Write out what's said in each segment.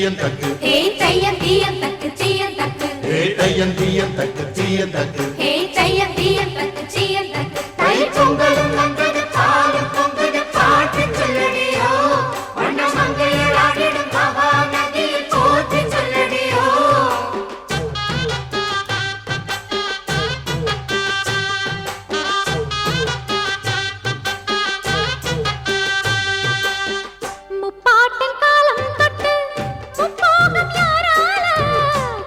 தீயந்தக்கு ஹே தையம் தீயந்தக்கு தீயந்தக்கு ஹே தையம் தீயந்தக்கு தீயந்தக்கு ஹே தையம் தீயந்தக்கு தீயந்தக்கு தை பொங்கலும் வந்தது பாலும் பொங்குது பாட்டு சொல்லடியோ வண்ண மங்கையர் ஆடிடும் மகா நதியில் போற்றி சொல்லடியோ முப்பாட்டின் காலம் தொட்டு முப்போகம் யாரால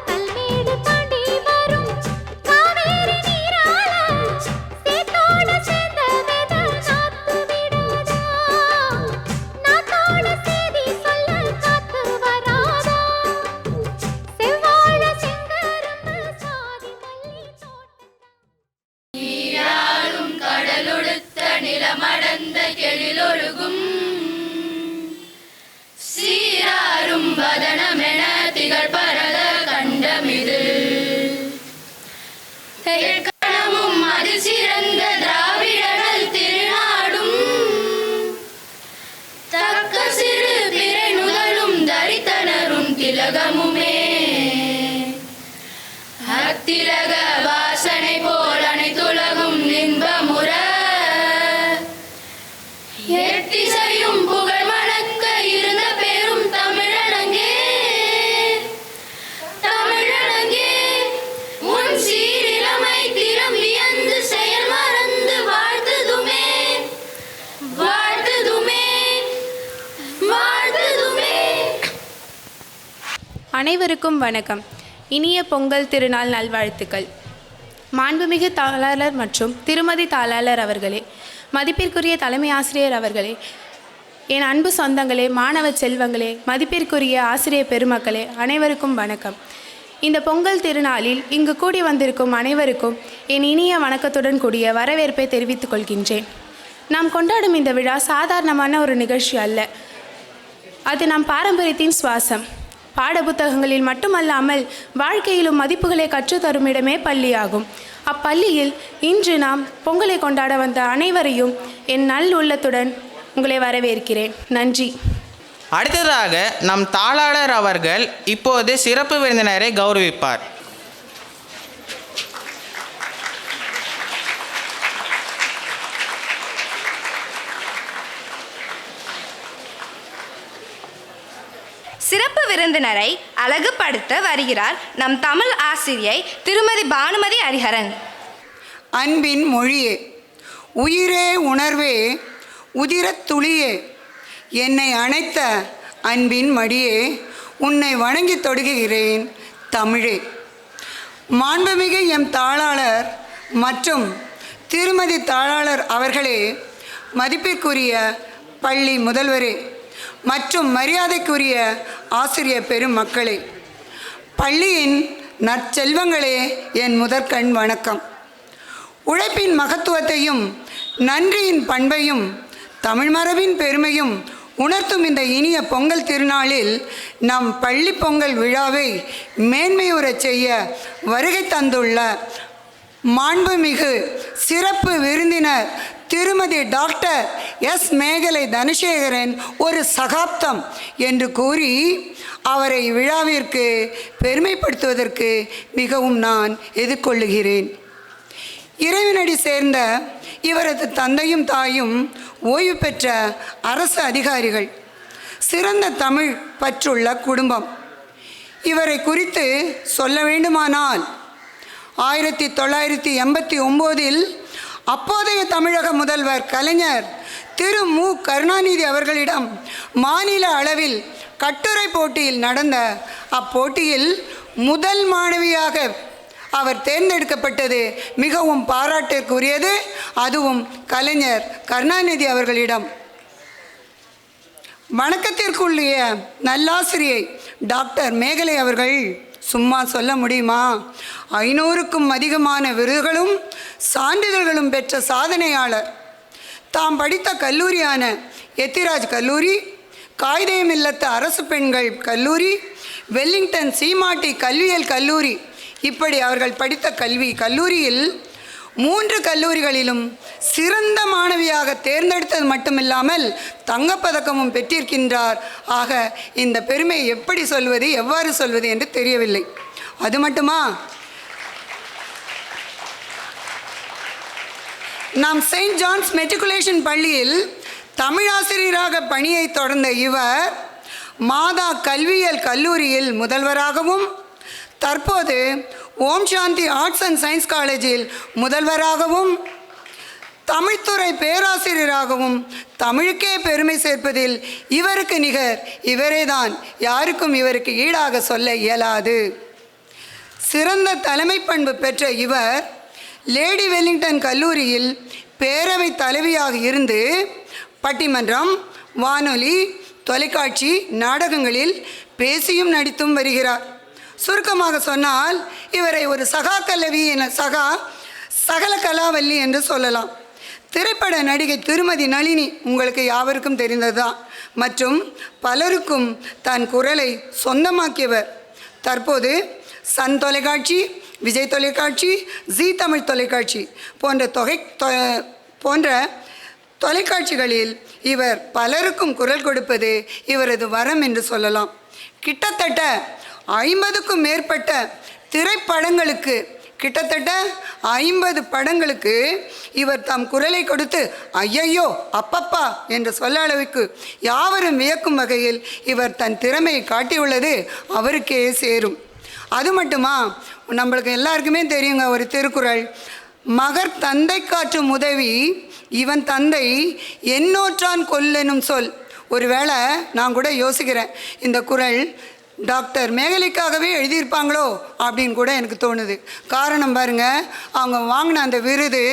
கல்மேடு தாண்டி வரும் காவேரி நீரால சேத்தோட சேர்ந்த வேத நாத்து விடாதா நாத்தோட சேதி சொல்ல காத்து வராதா செவ்வாழ செங்கரும்பு சாதி மல்லி தோட்டம் நீராடும் கடலொடுத்த நிலமடந்த கெழிலொழுகும் சீராரும் வதனமென திகழ் பரத கண்டமிது கணமும் அது சிறந்த திராவிடர்கள் திருநாடும் தக்க சிறு பிறை நுதலும் தரித்தனரும் திலகமுமே அத்திலக வாசனை போல் அனைத்துலகும் இன்பமுற எத்திசையும் புகழ் மணக்க இருந்த பெரும் தமிழனங்கே தமிழனங்கே உன் சீரிலமை திறம் வியந்து செயல் மறந்து வாழ்த்துதுமே வாழ்த்துதுமே வாழ்த்துதுமே. அனைவருக்கும் வணக்கம். இனிய பொங்கல் திருநாள் நல்வாழ்த்துக்கள். மாண்புமிகு தாளாளர் மற்றும் திருமதி தாளாளர் அவர்களே, மதிப்பிற்குரிய தலைமை ஆசிரியர் அவர்களே, என் அன்பு சொந்தங்களே, மாணவ செல்வங்களே, மதிப்பிற்குரிய ஆசிரியர் பெருமக்களே, அனைவருக்கும் வணக்கம். இந்த பொங்கல் திருநாளில் இங்கு கூடி வந்திருக்கும் அனைவருக்கும் என் இனிய வணக்கத்துடன் கூடிய வரவேற்பை தெரிவித்துக் கொள்கின்றேன். நாம் கொண்டாடும் இந்த விழா சாதாரணமான ஒரு நிகழ்ச்சி அல்ல. அது நம் பாரம்பரியத்தின் சுவாசம். பாடப்புத்தகங்களில் மட்டுமல்லாமல் வாழ்க்கையிலும் மதிப்புகளை கற்றுத்தரும் இடமே பள்ளியாகும். அப்பள்ளியில் இன்று நாம் பொங்கலை கொண்டாட வந்த அனைவரையும் என் நல் உள்ளத்துடன் உங்களை வரவேற்கிறேன். நன்றி. அடுத்ததாக நம் தாளாளர் அவர்கள் இப்போது சிறப்பு விருந்தினரை கௌரவிப்பார். சிறப்பு விருந்தினரை அழகுபடுத்த வருகிறார் நம் தமிழ் ஆசிரியை திருமதி பானுமதி ஹரிஹரன். அன்பின் மொழியே, உயிரே உணர்வே, உதிரத் துளியே, என்னை அணைத்த அன்பின் மடியே, உன்னை வணங்கி தொடுகிறேன் தமிழே. மாண்புமிகு எம் தாளாளர் மற்றும் திருமதி தாளாளர் அவர்களே, மதிப்பிற்குரிய பள்ளி முதல்வரே மற்றும் மரியாதைக்குரிய ஆசிரியர் பெருமக்களே, பள்ளியின் நற்செல்வங்களே, என் முதற்கண் வணக்கம். உழைப்பின் மகத்துவத்தையும் நன்றியின் பண்பையும் தமிழ் மரபின் பெருமையும் உணர்த்தும் இந்த இனிய பொங்கல் திருநாளில் நம் பள்ளி பொங்கல் விழாவை மேன்மையுறச் செய்ய வருகை தந்துள்ள மாண்புமிகு சிறப்பு விருந்தினர் திருமதி டாக்டர் எஸ் மேகலை தனசேகரன் ஒரு சகாப்தம் என்று கூறி அவரை விழாவிற்கு பெருமைப்படுத்துவதற்கு மிகவும் நான் எதிர்கொள்ளுகிறேன். இறைவனடி சேர்ந்த இவரது தந்தையும் தாயும் ஓய்வு பெற்ற அரசு அதிகாரிகள், சிறந்த தமிழ் பற்றுள்ள குடும்பம். இவரை குறித்து சொல்ல வேண்டுமானால் 1989 அப்போதைய தமிழக முதல்வர் கலைஞர் திரு மு கருணாநிதி அவர்களிடம் மாநில அளவில் கட்டுரை போட்டியில் நடந்த அப்போட்டியில் முதல் மாணவியாக அவர் தேர்ந்தெடுக்கப்பட்டது மிகவும் பாராட்டிற்குரியது. அதுவும் கலைஞர் கருணாநிதி அவர்களிடம். வணக்கத்திற்குரிய நல்லாசிரியை டாக்டர் மேகலை அவர்கள் சும்மா சொல்ல முடியுமா? 500க்கும் அதிகமான விருதுகளும் சான்றிதழ்களும் பெற்ற சாதனையாளர். தாம் படித்த கல்லூரியான எத்திராஜ் கல்லூரி, காயிதேயம் இல்லத்து அரசு பெண்கள் கல்லூரி, வெல்லிங்டன் சீமாட்டி கல்வியியல் கல்லூரி, இப்படி அவர்கள் படித்த கல்லூரியில் 3 கல்லூரிகளிலும் சிறந்த மாணவியாக தேர்ந்தெடுத்தது மட்டுமில்லாமல் தங்கப்பதக்கமும் பெற்றிருக்கின்றார். ஆக இந்த பெருமை எப்படி சொல்வது, எவ்வாறு சொல்வது என்று தெரியவில்லை. அது மட்டுமா, நாம் செயின்ட் ஜான்ஸ் மெட்ரிகுலேஷன் பள்ளியில் தமிழாசிரியராக பணியை தொடர்ந்த இவர் மாதா கல்வியியல் கல்லூரியில் முதல்வராகவும் தற்போது ஓம் சாந்தி ஆர்ட்ஸ் அண்ட் சயின்ஸ் காலேஜில் முதல்வராகவும் தமிழ்துறை பேராசிரியராகவும் தமிழுக்கே பெருமை சேர்ப்பதில் இவருக்கு நிகர் இவரேதான். யாருக்கும் இவருக்கு ஈடாக சொல்ல இயலாது. சிறந்த தலைமை பண்பு பெற்ற இவர் லேடி வெல்லிங்டன் கல்லூரியில் பேரவை தலைவியாக இருந்து பட்டிமன்றம், வானொலி, தொலைக்காட்சி, நாடகங்களில் பேசியும் நடித்தும் வருகிறார். சுருக்கமாக சொன்னால் இவரை ஒரு சகல கலாவல்லி என்று சொல்லலாம். திரைப்பட நடிகை திருமதி நளினி உங்களுக்கு யாவருக்கும் தெரிந்ததுதான். மற்றும் பலருக்கும் தன் குரலை சொந்தமாக்கியவர். தற்போது சன் தொலைக்காட்சி, விஜய் தொலைக்காட்சி, ஜீ தமிழ் தொலைக்காட்சி போன்ற தொலைக்காட்சிகளில் இவர் பலருக்கும் குரல் கொடுப்பது இவரது வரம் என்று சொல்லலாம். கிட்டத்தட்ட 50க்கும் மேற்பட்ட திரைப்படங்களுக்கு, கிட்டத்தட்ட 50 படங்களுக்கு இவர் தம் குரலை கொடுத்து ஐயையோ அப்பப்பா என்று சொல்ல அளவுக்கு யாவரும் வியக்கும் வகையில் இவர் தன் திறமையை காட்டியுள்ளது அவருக்கே சேரும். அது மட்டுமா, நம்மளுக்கு எல்லாருக்குமே தெரியுங்க ஒரு திருக்குறள், மகர் தந்தை காற்றும் உதவி இவன் தந்தை என்னோற்றான் கொல்லெனும் சொல். ஒருவேளை நான் கூட யோசிக்கிறேன், இந்த குறள் டாக்டர் மேகலைக்காகவே எழுதியிருப்பாங்களோ அப்படின்னு கூட எனக்கு தோணுது. காரணம் பாருங்கள், அவங்க வாங்கின அந்த விருது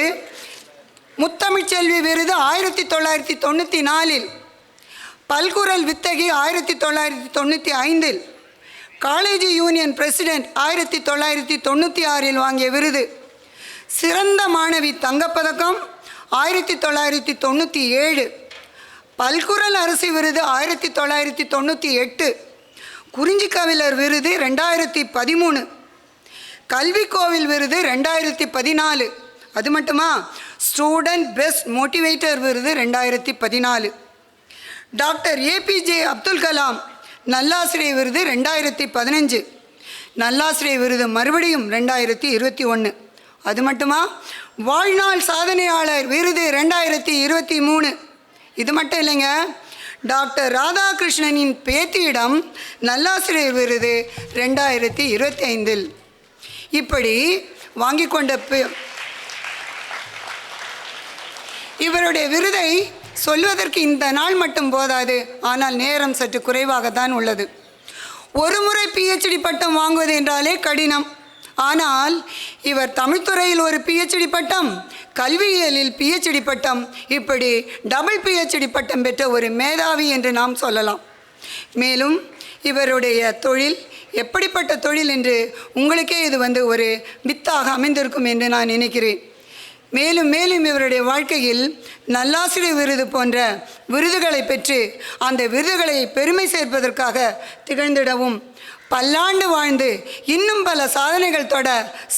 முத்தமிழ்ச்செல்வி விருது 1994, பல்குரல் வித்தகி 1995, காலேஜ் யூனியன் பிரசிடென்ட் 1996 வாங்கிய விருது, சிறந்த மாணவி தங்கப்பதக்கம் 1997, பல்குரல் அரசு விருது 1998, குறிஞ்சி கவிஞர் விருது 2013, கல்விக்கோவில் விருது 2014. அது மட்டுமா, ஸ்டூடெண்ட் பெஸ்ட் மோட்டிவேட்டர் விருது 2014, டாக்டர் ஏபிஜே அப்துல் கலாம் நல்லாசிரியர் விருது 2015, நல்லாசிரியர் விருது மறுபடியும் 2021. அது மட்டுமா, வாழ்நாள் சாதனையாளர் விருது 2023. இது மட்டும் இல்லைங்க, டாக்டர் ராதாகிருஷ்ணனின் பேத்தியிடம் நல்லாசிரியர் விருது 2025. இப்படி வாங்கி கொண்ட இவருடைய விருதை சொல்வதற்கு இந்த நாள் மட்டும் போதாது. ஆனால் நேரம் சற்று குறைவாகத்தான் உள்ளது. ஒரு முறை PhD பட்டம் வாங்குவது என்றாலே கடினம். ஆனால் இவர் தமிழ்துறையில் ஒரு PhD பட்டம், கல்வியியலில் PhD பட்டம், இப்படி டபுள் PhD பட்டம் பெற்ற ஒரு மேதாவி என்று நாம் சொல்லலாம். மேலும் இவருடைய தொழில் எப்படிப்பட்ட தொழில் என்று உங்களுக்கே இது ஒரு வித்தாக அமைந்திருக்கும் என்று நான் நினைக்கிறேன். மேலும் மேலும் இவருடைய வாழ்க்கையில் நல்லாசிரியர் விருது போன்ற விருதுகளை பெற்று அந்த விருதுகளை பெருமை சேர்ப்பதற்காக திகழ்ந்திடவும், பல்லாண்டு வாழ்ந்து இன்னும் பல சாதனைகள் தொட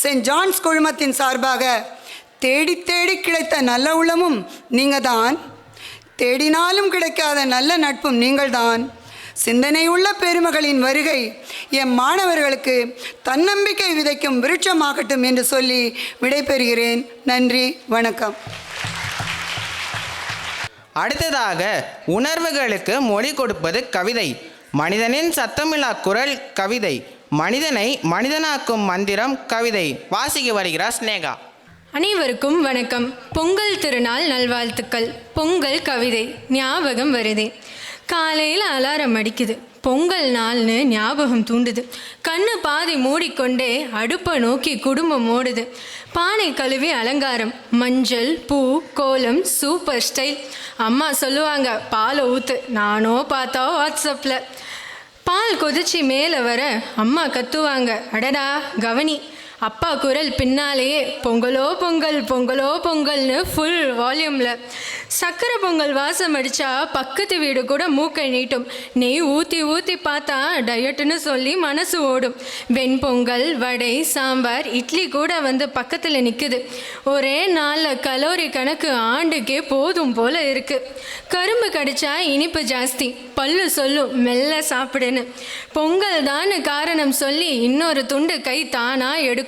செயின்ட் ஜான்ஸ் குழுமத்தின் சார்பாக தேடி தேடி கிடைத்த நல்ல உள்ளமும் நீங்கள் தான், தேடினாலும் கிடைக்காத நல்ல நட்பும் நீங்கள்தான். சிந்தனை உள்ள பெருமகளின் வருகை எம் மாணவர்களுக்கு தன்னம்பிக்கை விதைக்கும் விருட்சமாகட்டும் என்று சொல்லி விடைபெறுகிறேன். நன்றி, வணக்கம். அடுத்ததாக உணர்வுகளுக்கு மொழி கொடுப்பது கவிதை. மனிதனின் சத்தமில்லா குரல் கவிதை. மனிதனை மனிதனாக்கும் மந்திரம் கவிதை. வாசிக்க வருகிறார் ஸ்னேகா. அனைவருக்கும் வணக்கம். பொங்கல் திருநாள் நல்வாழ்த்துக்கள். பொங்கல் கவிதை ஞாபகம் வருதே. காலையில் அலாரம் அடிக்குது, பொங்கல் நாள்னு ஞாபகம் தூண்டுது. கண்ணு பாதி மூடிக்கொண்டே அடுப்பை நோக்கி குடும்பம் ஓடுது. பானை கழுவி அலங்காரம், மஞ்சள் பூ கோலம் சூப்பர் ஸ்டைல். அம்மா சொல்லுவாங்க பாலை ஊற்று, நானோ பார்த்தா வாட்ஸ்அப்பில். பால் கொதிச்சு மேலே வர அம்மா கத்துவாங்க, அடடா கவனி. அப்பா குரல் பின்னாலேயே பொங்கலோ பொங்கல் பொங்கலோ பொங்கல்னு ஃபுல் வால்யூமில். சக்கரை பொங்கல் வாசம் அடித்தா பக்கத்து வீடு கூட மூக்கை நீட்டும். நெய் ஊற்றி ஊற்றி பார்த்தா டயட்டுன்னு சொல்லி மனசு ஓடும். வெண்பொங்கல், வடை, சாம்பார், இட்லி கூட வந்து பக்கத்தில் நிற்குது. ஒரே நாளில் கலோரி கணக்கு ஆண்டுக்கே போதும் போல் இருக்குது. கரும்பு கடிச்சா இனிப்பு ஜாஸ்தி, பல்லு சொல்லும் மெல்ல சாப்பிடுன்னு. பொங்கல் தான் காரணம் சொல்லி இன்னொரு துண்டு கை தானாக எடுக்கும்.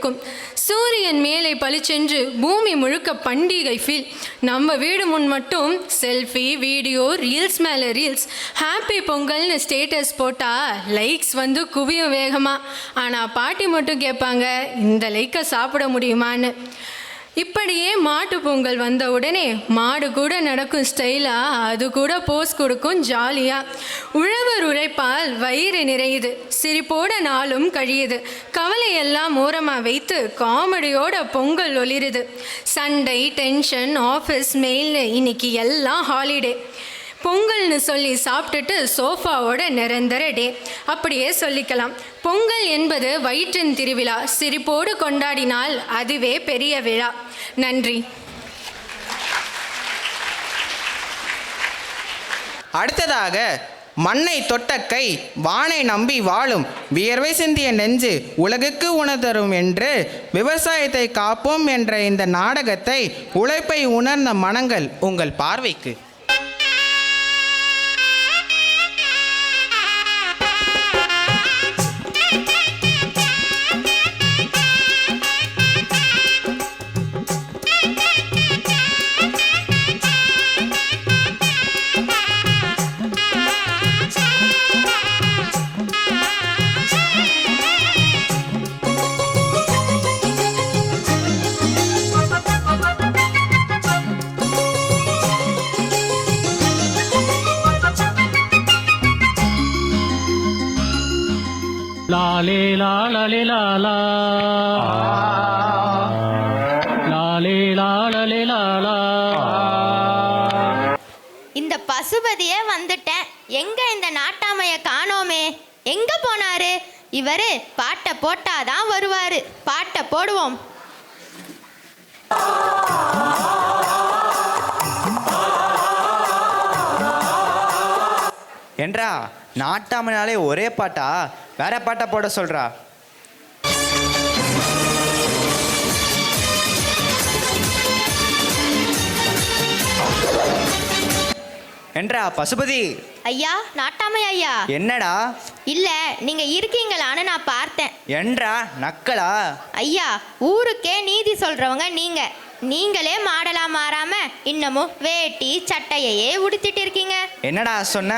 சூரியன் மேலே பளிச்சென்று பூமி முழுக்க பண்டிகை ஃபீல். நம்ம வீடு முன் மட்டும் செல்ஃபி, வீடியோ, ரீல்ஸ் மேலே ரீல்ஸ். ஹாப்பி பொங்கல்னு ஸ்டேட்டஸ் போட்டால் லைக்ஸ் வந்து குவியும் வேகமாக. ஆனால் பாட்டி மட்டும் கேட்பாங்க, இந்த லைக்கை சாப்பிட முடியுமான்னு. இப்படியே மாட்டு பொங்கல் வந்த உடனே மாடு கூட நடக்கும் ஸ்டைலாக, அது கூட போஸ் கொடுக்கும் ஜாலியாக. உழவர் உழைப்பால் வயிறு நிறையுது, சிரிப்போட நாளும் கழியுது. கவலையெல்லாம் ஓரமாக வைத்து காமெடியோட பொங்கல் ஒளிருது. சண்டை, டென்ஷன், ஆஃபீஸ், மெயில்னு இன்னைக்கு எல்லாம் ஹாலிடே. பொங்கல்னு சொல்லி சாப்பிட்டுட்டு சோஃபாவோட நிரந்தர டே அப்படியே சொல்லிக்கலாம். பொங்கல் என்பது வயிற்றின் திருவிழா. சிரிப்போடு கொண்டாடினால் அதுவே பெரிய விழா. நன்றி. அடுத்ததாக மண்ணை தொட்ட கை வானை நம்பி வாழும், வியர்வை சிந்திய நெஞ்சு உலகுக்கு உணர்தரும் என்று விவசாயத்தை காப்போம் என்ற இந்த நாடகத்தை உழைப்பை உணர்ந்த மனங்கள் உங்கள் பார்வைக்கு. லாலே லாலே லாலா லாலே லாலே லாலா. இந்த பசுபதியே வந்துட்டேன். எங்க இந்த நாட்டாமைய காணோமே? எங்க போனாரு இவரு? பாட்டை போட்டாதான் வருவாரு. பாட்டை போடுவோம். என்றா நாட்டாமனாலே ஒரே பாட்டா? வேற பாட்டா போட சொல்றா. என்றா பசுபதி. ஐயா, நாட்டாமை ஐயா. என்னடா? இல்ல, நீங்க இருக்கீங்களான்னு நான் பார்த்தேன். என்றா நக்கலா? ஐயா, ஊருக்கே நீதி சொல்றவங்க நீங்க. நீங்களே மாடலா மாறாம இன்னமும் வேட்டி சட்டையே உடுத்திட்டு இருக்கீங்க. என்னடா சொன்ன?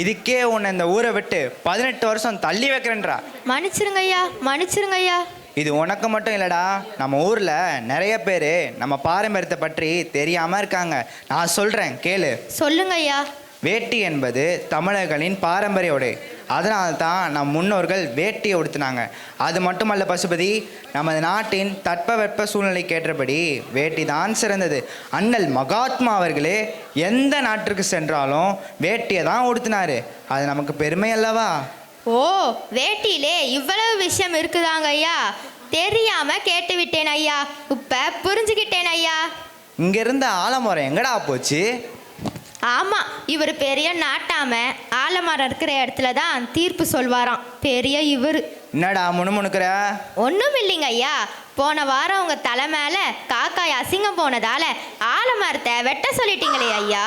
இதுக்கே உன்னை இந்த ஊரை விட்டு 18 வருஷம் தள்ளி வைக்கிறேன்றா. மன்னிச்சிருங்க ஐயா, மன்னிச்சிருங்க ஐயா. இது உனக்கு மட்டும் இல்லடா, நம்ம ஊர்ல நிறைய பேர் நம்ம பாரம்பரியத்தை பற்றி தெரியாம இருக்காங்க. நான் சொல்றேன் கேளு. சொல்லுங்க ஐயா. வேட்டி என்பது தமிழர்களின் பாரம்பரிய உடை. அதனால தான் நம் முன்னோர்கள் வேட்டியை உடுத்தினாங்க. அது மட்டுமல்ல பசுபதி, நமது நாட்டின் தட்பவெப்ப சூழ்நிலைக்கு ஏற்றபடி வேட்டி தான் சிறந்தது. அண்ணல் மகாத்மா அவர்களே எந்த நாட்டிற்கு சென்றாலும் வேட்டியை தான் உடுத்தினாரு. அது நமக்கு பெருமை அல்லவா? ஓ, வேட்டியிலே இவ்வளவு விஷயம் இருக்குதாங்க ஐயா. தெரியாம கேட்டு விட்டேன் ஐயா. இப்ப புரிஞ்சுக்கிட்டேன் ஐயா. இங்க இருந்த ஆலமரம் எங்கடா போச்சு? ஆமா, இவர் பெரிய நாட்டாம. ஆலமரம் இருக்கிற இடத்துல தான் தீர்ப்பு சொல்வாராம் பெரிய இவர். என்னடா முணுமுணுக்கிற? ஒன்றும் இல்லைங்க ஐயா. போன வாரம் உங்க தலை மேல காக்காய் அசிங்கம் போனதால ஆலமரத்தை வெட்ட சொல்லிட்டீங்களே ஐயா.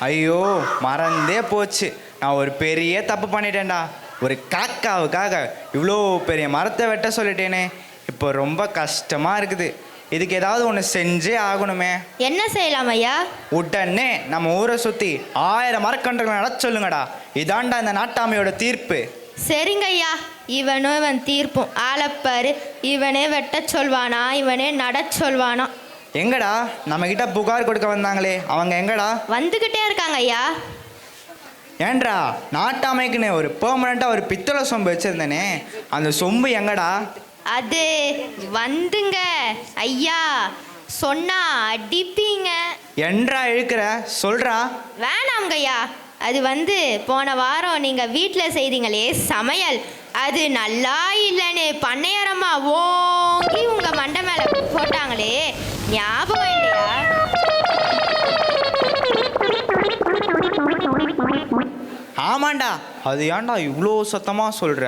ஐயோ, மறந்தே போச்சு. நான் ஒரு பெரிய தப்பு பண்ணிட்டேன்டா. ஒரு காக்காவுக்காக இவ்வளோ பெரிய மரத்தை வெட்ட சொல்லிட்டேனே. இப்போ ரொம்ப கஷ்டமா இருக்குது. இதுக்கு ஏதாவது ஒன்று செஞ்சே ஆகணுமே. என்ன செய்யலாம் ஐயா? உடனே நம்ம ஊரை சுற்றி 1000 மரக்கன்றுகளை நட சொல்லுங்கடா. இதாண்டா இந்த நாட்டாமையோட தீர்ப்பு. சரிங்க ஐயா. இவனும் இவன் தீர்ப்பும் ஆளப்பாரு. இவனே வெட்ட சொல்வானா, இவனே நட சொல்வானா? எங்கடா நம்ம கிட்ட புகார் கொடுக்க வந்தாங்களே, அவங்க எங்கடா? வந்துகிட்டே இருக்காங்க ஐயா. ஏன்றா நாட்டாமைக்குன்னு ஒரு பெர்மனண்டா ஒரு பித்தளை சொம்பு வச்சிருந்தேனே, அந்த சொம்பு எங்கடா? அது வந்துங்க ஐயா. சொன்னா அடிப்பீங்க. என்றா இழுக்கிற? சொல்றா. வேணாங்க ஐயா, அது போன வாரம் நீங்கள் வீட்டில் செய்தீங்களே சமையல், அது நல்லா இல்லைன்னு பண்ணையாரம்மா ஓங்கி உங்கள் மண்டை மேலே போட்டாங்களே, ஞாபகம் இல்லையா? ஆமாண்டா, அது ஏன்டா இவ்வளோ சத்தமாக சொல்கிற?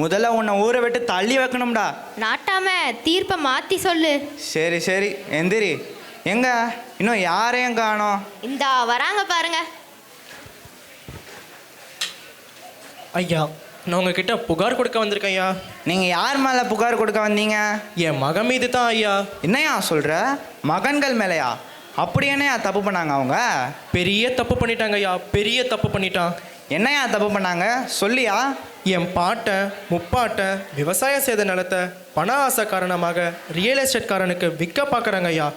முதல்ல உன்னை ஊரை விட்டு தள்ளி வைக்கணும்டா. நாட்டாம தீர்ப்பை மாற்றி சொல்லு. சரி சரி எந்திரி. எங்க இன்னும் யாரையும் காணோம்? இந்தா வராங்க பாருங்க. ஐயா, நான் உங்ககிட்ட புகார் கொடுக்க வந்திருக்கேன் ஐயா. நீங்கள் யார் மேலே புகார் கொடுக்க வந்தீங்க? என் மகன் மீது தான் ஐயா. என்னையா சொல்கிற? மகன்கள் மேலையா? அப்படி என்னையா தப்பு பண்ணாங்க அவங்க? பெரிய தப்பு பண்ணிட்டாங்க ஐயா, பெரிய தப்பு பண்ணிட்டான். என்னையா தப்பு பண்ணாங்க சொல்லியா? என் பாட்டை முப்பாட்டை விவசாயம் செய்த நிலத்தை பண ஆசை காரணமாக ரியல் எஸ்டேட் காரனுக்கு விற்க பார்க்குறாங்க ஐயா.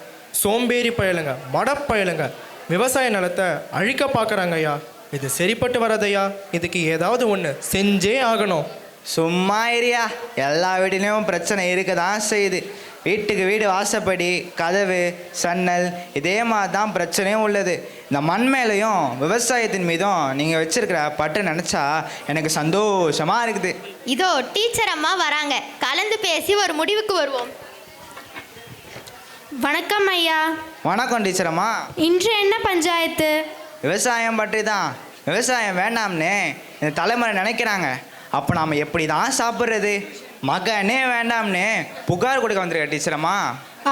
சோம்பேறி பயலுங்க, மடப்பயலுங்க விவசாய நிலத்தை அழிக்க பார்க்குறாங்க ஐயா. இது சரிப்பட்டு வராதையா. இதுக்கு ஏதாவது ஒன்று செஞ்சே ஆகணும். சும்மா ஏரியா, எல்லா வீட்டிலையும் பிரச்சனை இருக்க தான் செய்யுது. வீட்டுக்கு வீடு வாசப்படி, கதவு, சன்னல், இதே மாதிரி தான் பிரச்சனையும் உள்ளது. இந்த மண் மேலேயும் விவசாயத்தின் மீதும் நீங்கள் வச்சிருக்கிற பட்டு நினச்சா எனக்கு சந்தோஷமாக இருக்குது. இதோ டீச்சர் அம்மா வராங்க, கலந்து பேசி ஒரு முடிவுக்கு வருவோம். வணக்கம் ஐயா. வணக்கம் டீச்சர் அம்மா. இன்று என்ன பஞ்சாயத்து? விவசாயம் பற்றி தான். விவசாயம் வேண்டாம்னு இந்த தலைமுறை நினைக்கிறாங்க. அப்போ நாம் எப்படி தான் சாப்பிட்றது? மகனே வேண்டாம்னு புகார் கொடுக்க வந்திருக்க டீச்சர் அம்மா.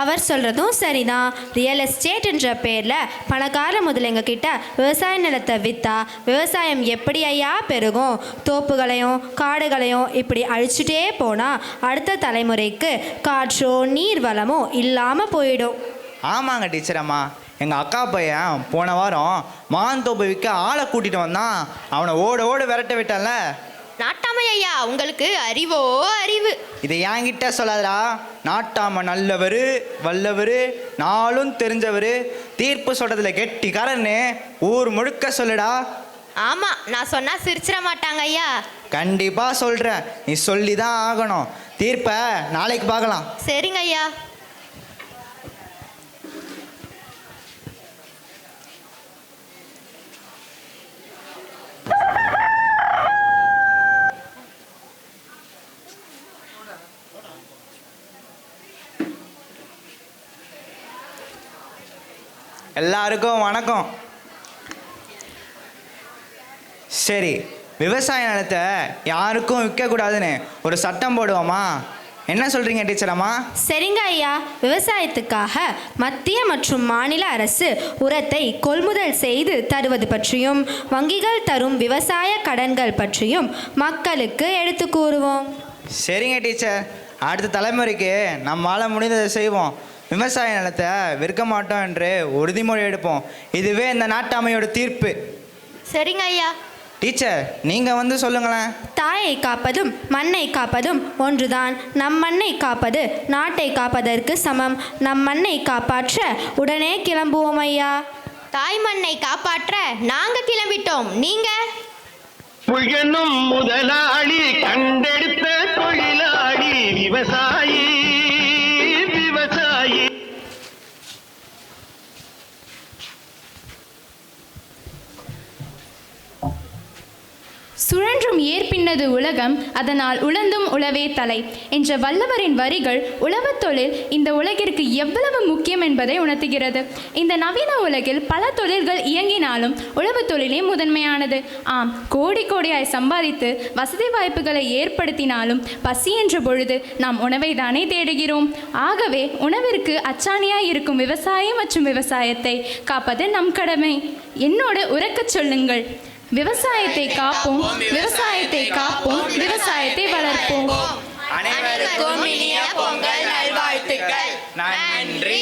அவர் சொல்கிறதும் சரிதான். ரியல் எஸ்டேட் என்ற பேரில் பணக்கார முதலைங்க கிட்ட விவசாய நிலத்தை விற்றா விவசாயம் எப்படி ஐயா பெருகும்? தோப்புகளையும் காடுகளையும் இப்படி அழிச்சுட்டே போனால் அடுத்த தலைமுறைக்கு காற்றோ நீர் வளமோ இல்லாமல் போயிடும். ஆமாங்க டீச்சர் அம்மா, எங்கள் அக்கா பையன் போன வாரம் மாந்தோப்பு விற்க ஆளை கூட்டிகிட்டு வந்தான். அவனை ஓட ஓட விரட்ட விட்டான்ல. நாட்டாமை ஐயா, உங்களுக்கு அறிவோ அறிவு. இதை என்கிட்ட சொல்லாதடா. நாட்டாம நல்லவர், வல்லவர், நாளும் தெரிஞ்சவர், தீர்ப்பு சொல்றதுல கெட்டிக்காரன்னு ஊர் முழுக்க சொல்லுடா. ஆமா, நான் சொன்னா சிரிச்சிட மாட்டாங்க ஐயா. கண்டிப்பா சொல்றேன், நீ சொல்லி தான் ஆகணும். தீர்ப்பை நாளைக்கு பார்க்கலாம். சரிங்க ஐயா. எல்லாருக்கும் வணக்கம். சரி, விவசாய நிலத்தை யாருக்கும் விற்கக்கூடாதுன்னு ஒரு சட்டம் போடுவோமா? என்ன சொல்கிறீங்க டீச்சர் அம்மா? சரிங்க ஐயா. விவசாயத்துக்காக மத்திய மற்றும் மாநில அரசு உரத்தை கொள்முதல் செய்து தருவது பற்றியும் வங்கிகள் தரும் விவசாய கடன்கள் பற்றியும் மக்களுக்கு எடுத்து கூறுவோம். சரிங்க டீச்சர், அடுத்த தலைமுறைக்கு நம்மளால் முடிந்ததை செய்வோம். விவசாய நிலத்தை விற்க மாட்டோம் என்று உறுதிமொழி எடுப்போம். இதுவே இந்த நாட்டாமையோட தீர்ப்பு. சரிங்க ஐயா. டீச்சர், நீங்கள் சொல்லுங்களேன். தாயை காப்பதும் மண்ணை காப்பதும் ஒன்றுதான். நம் மண்ணை காப்பது நாட்டை காப்பதற்கு சமம். நம் மண்ணை காப்பாற்ற உடனே கிளம்புவோம் ஐயா. தாய் மண்ணை காப்பாற்ற நாங்க கிளம்பிட்டோம். நீங்க? புயனும் முதலாளி கண்டெடுத்த தொழிலாளி விவசாயி விவசாயி. சுழன்றும் ஏற்பின்னது உலகம், அதனால் உழந்தும் உழவே தலை என்ற வல்லவரின் வரிகள் உழவுத் தொழில் இந்த உலகிற்கு எவ்வளவு முக்கியம் என்பதை உணர்த்துகிறது. இந்த நவீன உலகில் பல தொழில்கள் இயங்கினாலும் உழவுத் தொழிலே முதன்மையானது. ஆம், கோடி கோடியாய் சம்பாதித்து வசதி வாய்ப்புகளை ஏற்படுத்தினாலும் பசி என்ற பொழுது நாம் உணவை தானே தேடுகிறோம். ஆகவே உணவிற்கு அச்சாணியாய் இருக்கும் விவசாயம் மற்றும் விவசாயத்தை காப்பது நம் கடமை. என்னோடு உரக்கச் சொல்லுங்கள். விவசாயத்தை காப்போம், விவசாயத்தை காப்போம், விவசாயத்தை வளர்ப்போம். அனைவருக்கும் இனிய பொங்கல் நல்வாழ்த்துக்கள். நன்றி.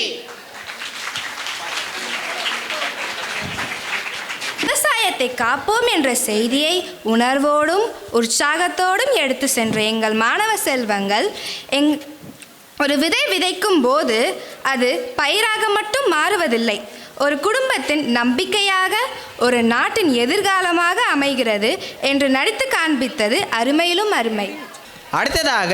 விவசாயத்தை காப்போம் என்ற செய்தியை உணர்வோடும் உற்சாகத்தோடும் எடுத்து சென்ற எங்கள் மாணவ செல்வங்கள் ஒரு விதை விதைக்கும் போது அது பயிராக மட்டும் மாறுவதில்லை, ஒரு குடும்பத்தின் நம்பிக்கையாக, ஒரு நாட்டின் எதிர்காலமாக அமைகிறது என்று நடித்து காண்பித்தது அருமையிலும் அருமை. அடுத்ததாக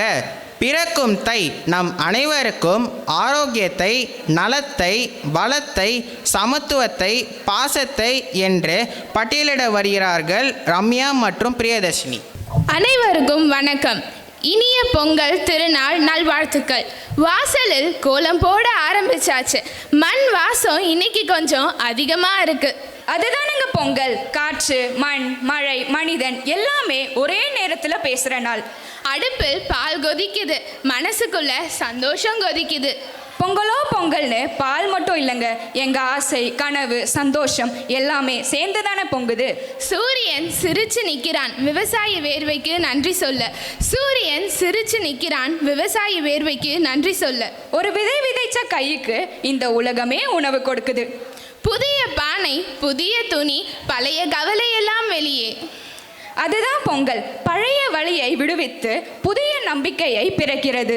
பிறக்கும் தை நம் அனைவருக்கும் ஆரோக்கியத்தை, நலத்தை, வளத்தை, சமத்துவத்தை, பாசத்தை என்று பட்டியலிட வருகிறார்கள் ரம்யா மற்றும் பிரியதர்ஷினி. அனைவருக்கும் வணக்கம். இனிய பொங்கல் திருநாள் நல்வாழ்த்துக்கள். வாசலில் கோலம் போட ஆரம்பிச்சாச்சு. மண் வாசம் இன்னைக்கு கொஞ்சம் அதிகமாக இருக்கு. அதுதானுங்க பொங்கல். காற்று, மண், மழை, மனிதன் எல்லாமே ஒரே நேரத்தில் பேசுகிற நாள். அடுப்பில் பால் கொதிக்குது, மனசுக்குள்ள சந்தோஷம் கொதிக்குது. பொங்கலோ பொங்கல்னு பால் மட்டும் இல்லைங்க, எங்கள் ஆசை, கனவு, சந்தோஷம் எல்லாமே சேர்ந்து தானே பொங்குது. சூரியன் சிரிச்சு நிற்கிறான், விவசாய வேர்வைக்கு நன்றி சொல்ல. சூரியன் சிரிச்சு நிற்கிறான், விவசாய வேர்வைக்கு நன்றி சொல்ல. ஒரு விதை விதைச்ச கைக்கு இந்த உலகமே உணவு கொடுக்குது. புதிய பானை, புதிய துணி, பழைய கவலையெல்லாம் வெளியே. அதுதான் பொங்கல். பழைய வழியை விடுவித்து புதிய நம்பிக்கையை பிறக்கிறது.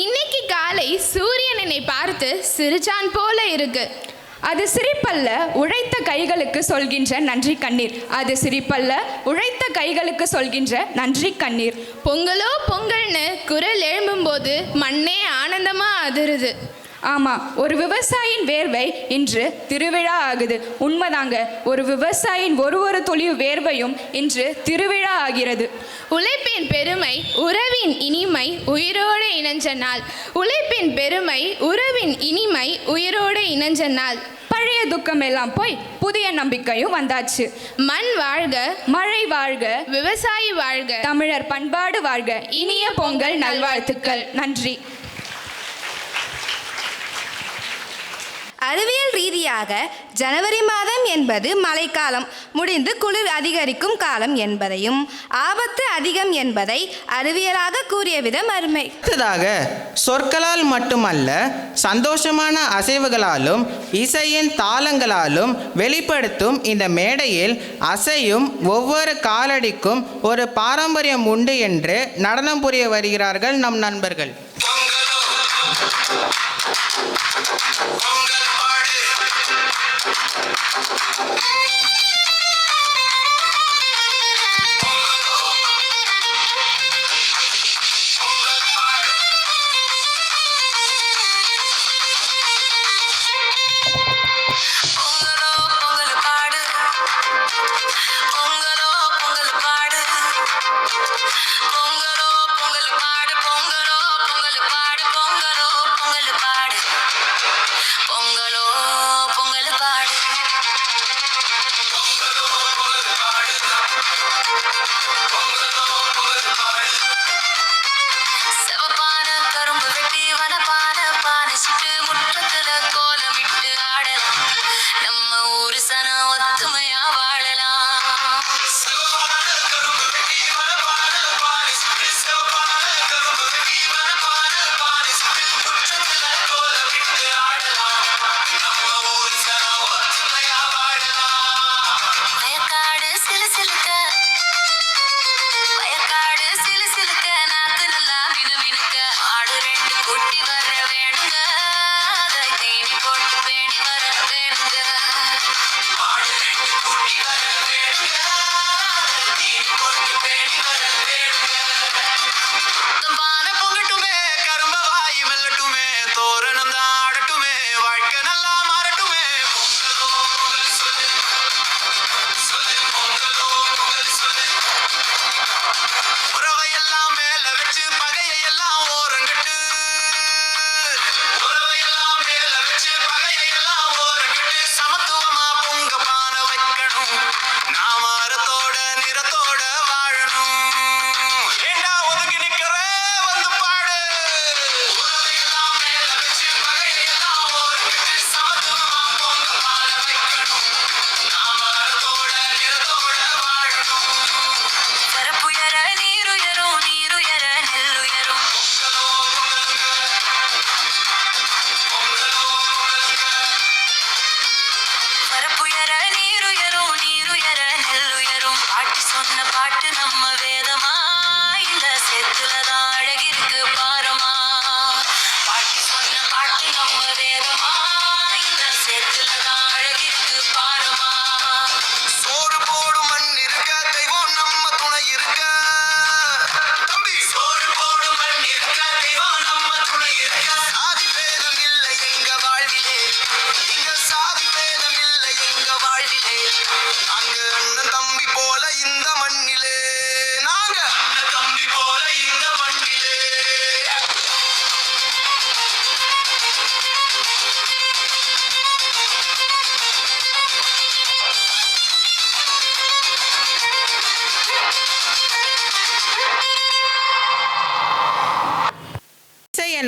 இன்னைக்கு காலை சூரியன் என்னை பார்த்து சிரிச்சான் போல இருக்கு. அது சிரிப்பல்ல, உழைத்த கைகளுக்கு சொல்கின்ற நன்றி கண்ணீர். அது சிரிப்பல்ல, உழைத்த கைகளுக்கு சொல்கின்ற நன்றி கண்ணீர். பொங்கலோ பொங்கல்னு குரல் எழும்பும்போது மண்ணே ஆனந்தமா அதிருது. ஆமாம், ஒரு விவசாயியின் வேர்வை இன்று திருவிழா ஆகுது. உண்மைதாங்க, ஒரு விவசாயியின் ஒரு துளி வேர்வையும் இன்று திருவிழா ஆகிறது. உழைப்பின் பெருமை, உறவின் இனிமை, உயிரோடு இணைஞ்ச நாள். உழைப்பின் பெருமை, உறவின் இனிமை, உயிரோடு இணைஞ்ச நாள். பழைய துக்கம் எல்லாம் போய் புதிய நம்பிக்கையும் வந்தாச்சு. மண் வாழ்க, மழை வாழ்க, விவசாயி வாழ்க, தமிழர் பண்பாடு வாழ்க. இனிய பொங்கல் நல்வாழ்த்துக்கள். நன்றி. அறிவியல் ரீதியாக ஜனவரி மாதம் என்பது மழைக்காலம் முடிந்து குளிர் அதிகரிக்கும் காலம் என்பதையும் ஆபத்து அதிகம் என்பதை அறிவியலாக கூறிய விதம் அருமை. அடுத்ததாக சொற்களால் மட்டுமல்ல, சந்தோஷமான அசைவுகளாலும் இசையின் தாளங்களாலும் வெளிப்படுத்தும் இந்த மேடையில் அசையும் ஒவ்வொரு காலடிக்கும் ஒரு பாரம்பரியம் உண்டு என்று நடனம் புரிய வருகிறார்கள் நம் நண்பர்கள்.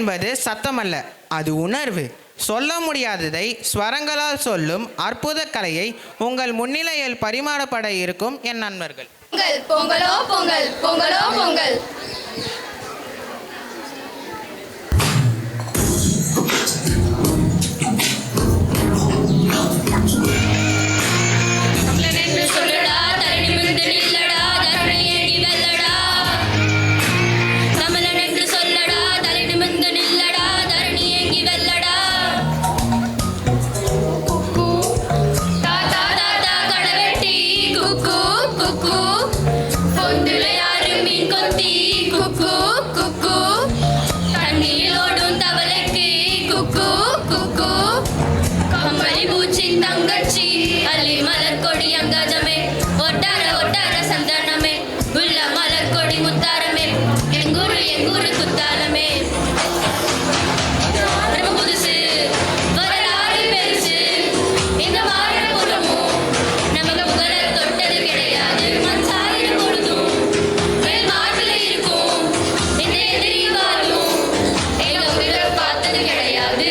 என்பது சத்தமல்ல, அது உணர்வு. சொல்ல முடியாததை ஸ்வரங்களால் சொல்லும் அற்புத கலையை உங்கள் முன்னிலையில் பரிமாறப்பட இருக்கும் என் நண்பர்கள். பொங்கல் பொங்கலோ பொங்கல் பொங்கலோ பொங்கல். தங்கச்சி அள்ளி மலர் கொடி அங்காஜமே ஒட்டார ஒட்டார சந்தனமே உள்ள மலர் கொடி முத்தாரமே எங்கூரு குத்தாலமே புதுசு வரலாறு பெருசு இந்த மாறபுறமும் நமக்கு புகழ தொட்டது கிடையாது. மச்சாயிரம் பொழுதும் மேல் மாட்டில் இருக்கும் இந்த எதிரி வாழும் எங்க உயிரை பார்த்தது கிடையாது.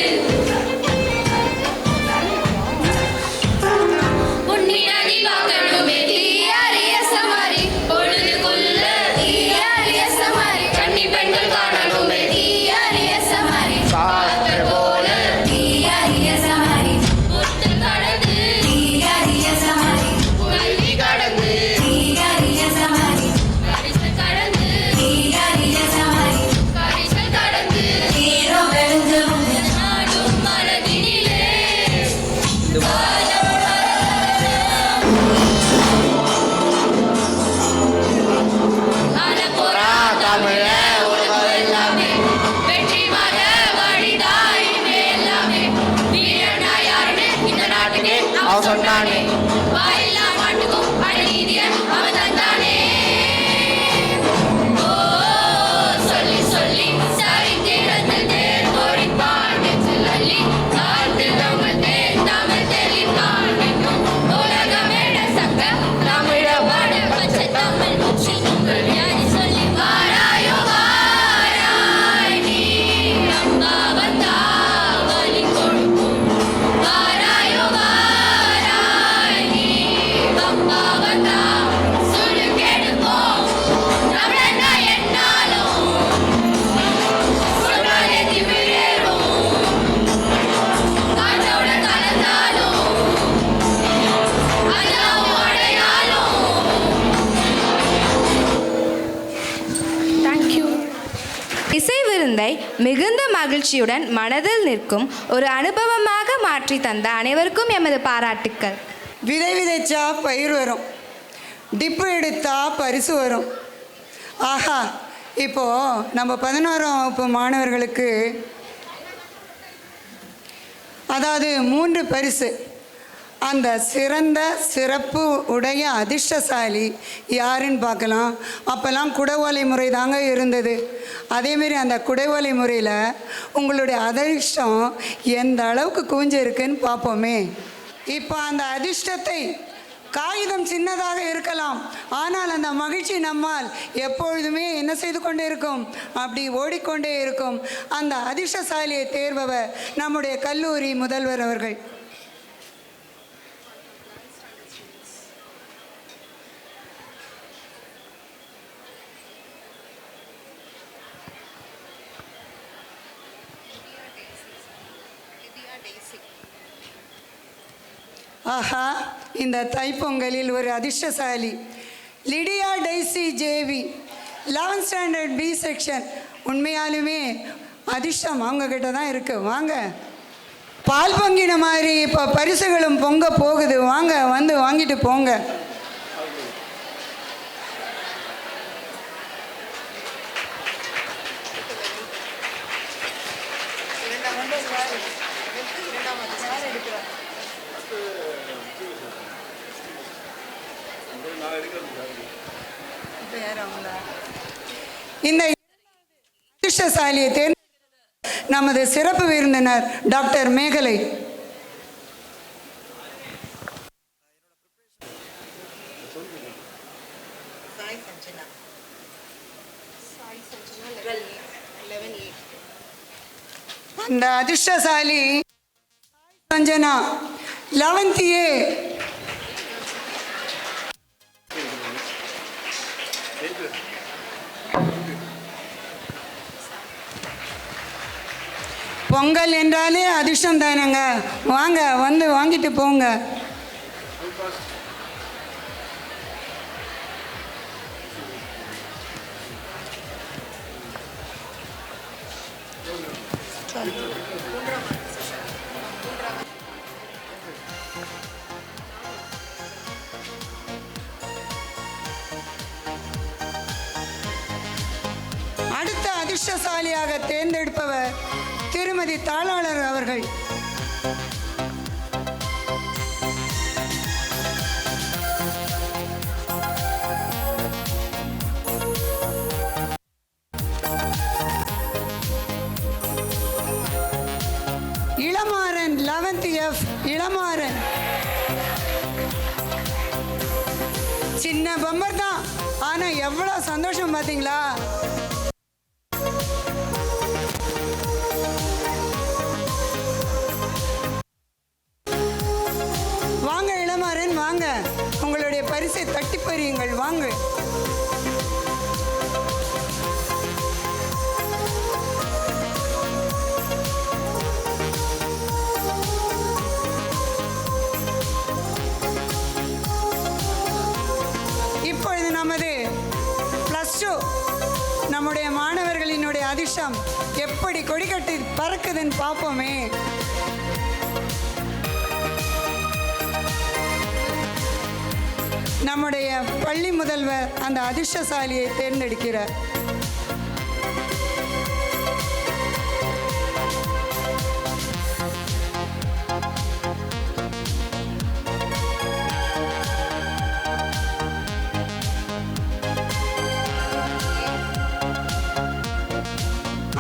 இசை விருந்தை மிகுந்த மகிழ்ச்சியுடன் மனதில் நிற்கும் ஒரு அனுபவமாக மாற்றி தந்த அனைவருக்கும் எமது பாராட்டுக்கள். விதை விதைச்சா பயிர் வரும், டிப்பு எடுத்தா பரிசு வரும். ஆஹா, இப்போது நம்ம 11ஆம் வகுப்பு மாணவர்களுக்கு அதாவது 3 பரிசு. அந்த சிறந்த சிறப்பு உடைய அதிர்ஷ்டசாலி யாருன்னு பார்க்கலாம். அப்போல்லாம் குடவோலை முறை தாங்க இருந்தது. அதேமாரி அந்த குடவோலை முறையில் உங்களுடைய அதிர்ஷ்டம் எந்த அளவுக்கு குவிஞ்சிருக்குன்னு பார்ப்போமே. இப்போ அந்த அதிர்ஷ்டத்தை காகிதம் சின்னதாக இருக்கலாம், ஆனால் அந்த மகிழ்ச்சி நம்மால் எப்பொழுதுமே என்ன செய்து கொண்டே இருக்கும், அப்படி ஓடிக்கொண்டே இருக்கும். அந்த அதிர்ஷ்டசாலியை தேர்பவர் நம்முடைய கல்லூரி முதல்வர் அவர்கள். ஆஹா, இந்த தைப்பொங்கலில் ஒரு அதிர்ஷ்டசாலி Lydia Daisy JV 11th standard B section. உண்மையாலுமே அதிர்ஷ்டம் அவங்கக்கிட்ட தான் இருக்குது. வாங்க, பால் பொங்கின மாதிரி இப்போ பரிசுகளும் பொங்க போகுது. வாங்க, வந்து வாங்கிட்டு போங்க. இந்த அதிர்ஷ்டசாலியை தேர்ந்த நமது சிறப்பு விருந்தினர் டாக்டர் மேகலை. அந்த அதிர்ஷ்டசாலி சஞ்சனா 11th A. பொங்கல் என்றாலே அதிர்ஷ்டம் தானங்க. வாங்க வந்து வாங்கிட்டு போங்க. அடுத்த அதிர்ஷ்டசாலியாக தேர்ந்தெடுப்பவர் திருமதி தாளாளர் அவர்கள். Ilamaran 11th F. இளமாறன். சின்ன பம்பர் தான், ஆனா எவ்வளவு சந்தோஷம் பாத்தீங்களா? வாங்க இளமாறன் வாங்க, உங்களுடைய பரிசை தட்டி பறியுங்கள் வாங்க. இப்பொழுது நமது +2 நம்முடைய மாணவர்களினுடைய அதிர்ஷ்டம் எப்படி கொடிக்கட்டி பறக்குதுன்னு பார்ப்போமே. நம்முடைய பள்ளி முதல்வர் அந்த அதிர்ஷ்டசாலியை தேர்ந்தெடுக்கிறார்.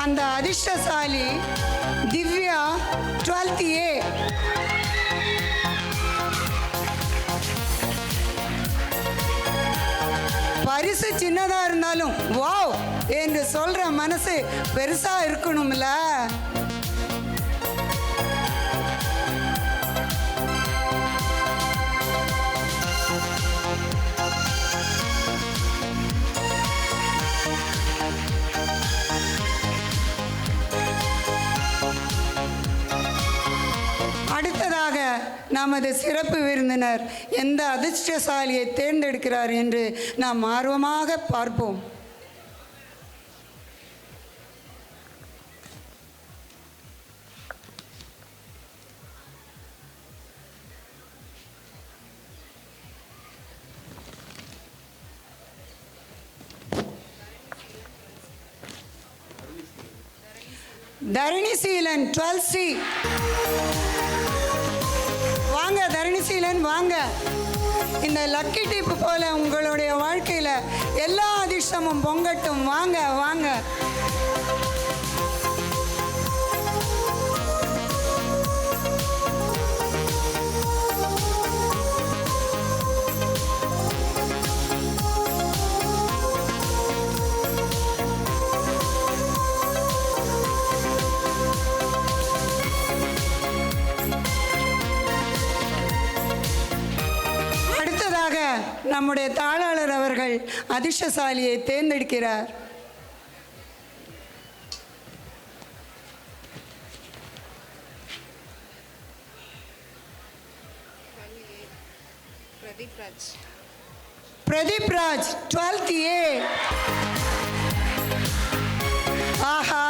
அந்த அதிர்ஷ்டசாலி திவ்யா 12th A. பரிசு சின்னதா இருந்தாலும் வாவ் என்று சொல்ற மனசு பெருசா இருக்கணும்ல. அடுத்ததாக நமது சிறப்பு விருந்தினர் எந்த அதிர்ஷ்டசாலியை தேர்ந்தெடுக்கிறார் என்று நாம் ஆர்வமாக பார்ப்போம். தரணிசீலன் 12th C. வாங்க தரணிசீலன் வாங்க. இந்த லக்கி டிப் போல உங்களுடைய வாழ்க்கையில் எல்லா அதிர்ஷ்டமும் பொங்கட்டும். வாங்க வாங்க. நம்முடைய தாளாளர் அவர்கள் அதிர்ஷ்டசாலியை தேர்ந்தெடுக்கிறார். Pradeep Raj 12th A. ஆஹா,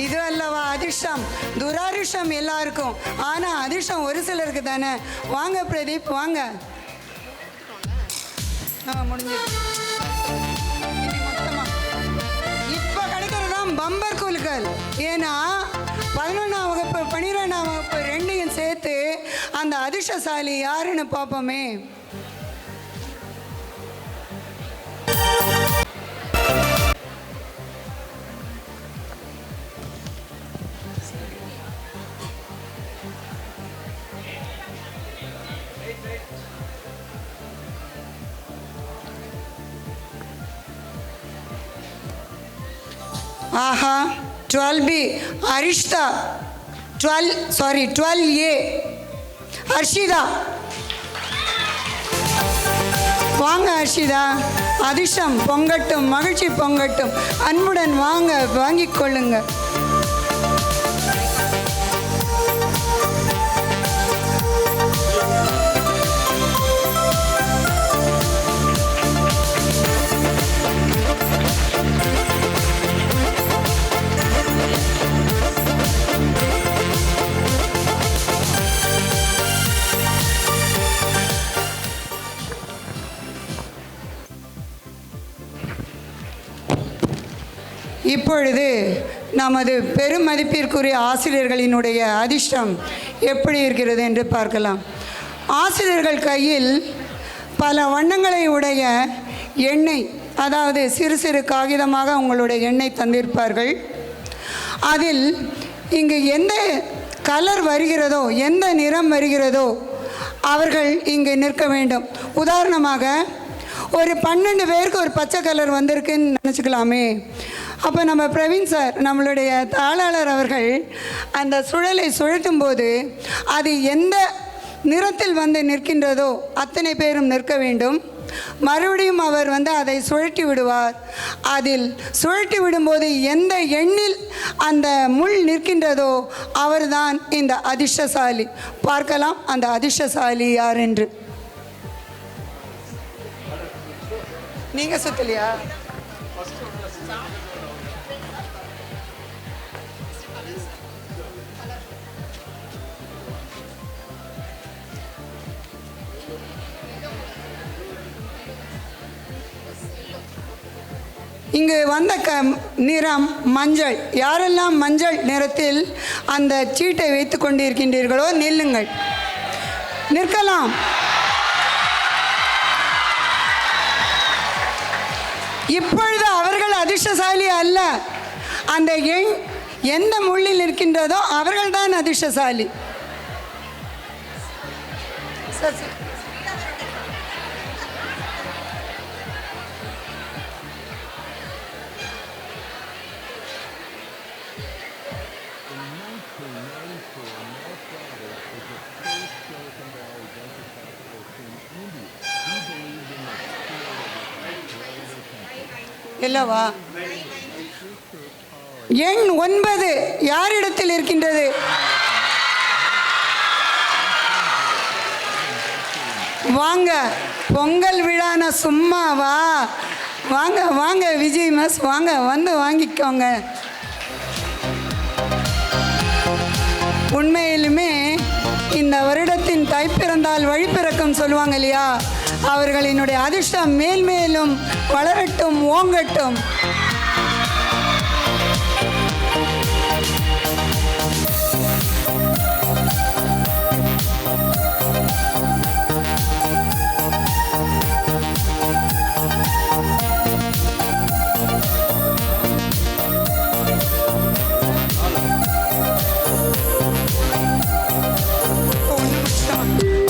இது அல்லவா அதிர்ஷ்டம். துராதிர்ஷ்டம் எல்லாருக்கும், ஆனா அதிர்ஷ்டம் ஒரு சிலருக்கு தானே. வாங்க பிரதீப் வாங்க. இப்போ கிடைக்கிறதாம் பம்பர் குலுக்கல். ஏன்னா 11ஆம் வகுப்பு 12ஆம் வகுப்பு ரெண்டையும் சேர்த்து அந்த அதிர்ஷ்டசாலி யாருன்னு பார்ப்போமே. ஆஹா, 12B அரிஷ்தா. 12A ஹர்ஷிதா. வாங்க ஹர்ஷிதா, அதிர்ஷ்டம் பொங்கட்டும், மகிழ்ச்சி பொங்கட்டும், அன்புடன் வாங்க, வாங்கிக் கொள்ளுங்க. இப்பொழுது நமது பெருமதிப்பிற்குரிய ஆசிரியர்களினுடைய அதிர்ஷ்டம் எப்படி இருக்கிறது என்று பார்க்கலாம். ஆசிரியர்கள் கையில் பல வண்ணங்களை உடைய எண்ணெய், அதாவது சிறு சிறு காகிதமாக உங்களுடைய எண்ணெய் தந்திருப்பார்கள். அதில் இங்கு எந்த கலர் வருகிறதோ, எந்த நிறம் வருகிறதோ அவர்கள் இங்கு நிற்க வேண்டும். உதாரணமாக ஒரு 12 பேருக்கு ஒரு பச்சை கலர் வந்திருக்குன்னு நினச்சிக்கலாமே. அப்போ நம்ம பிரவீன் சார், நம்மளுடைய தாளாளர் அவர்கள் அந்த சுழலை சுழற்றும் போது அது எந்த நிறத்தில் வந்து நிற்கின்றதோ அத்தனை பேரும் நிற்க வேண்டும். மறுபடியும் அவர் அதை சுழற்றி விடுவார். அதில் சுழற்றி விடும்போது எந்த எண்ணில் அந்த முள் நிற்கின்றதோ அவர்தான் இந்த அதிர்ஷ்டசாலி. பார்க்கலாம் அந்த அதிர்ஷ்டசாலி யார் என்று. நீங்க சுத்தலையா? இங்கு வந்த நிறம் மஞ்சள். யாரெல்லாம் மஞ்சள் நிறத்தில் அந்த சீட்டை வைத்து கொண்டிருக்கின்றீர்களோ நில்லுங்கள், நிற்கலாம். இப்பொழுது அவர்கள் அதிர்ஷ்டசாலி அல்ல. அந்த எண் எந்த முள்ளில் இருக்கின்றதோ அவர்கள்தான் அதிர்ஷ்டசாலி. இல்லவா? எண் 9 யாரிடத்தில் இருக்கின்றது? வாங்க, பொங்கல் விழான சும்மாவா? வாங்க வாங்க விஜய் மிஸ், வாங்க வந்து வாங்கிக்கோங்க. உண்மையிலுமே இந்த வருடத்தின் தைப்பிறந்தால் வழிப்பிறக்கும் சொல்லுவாங்க இல்லையா? அவர்களினுடைய அதிர்ஷ்டம் மேல்மேலும் வளரட்டும், ஓங்கட்டும்.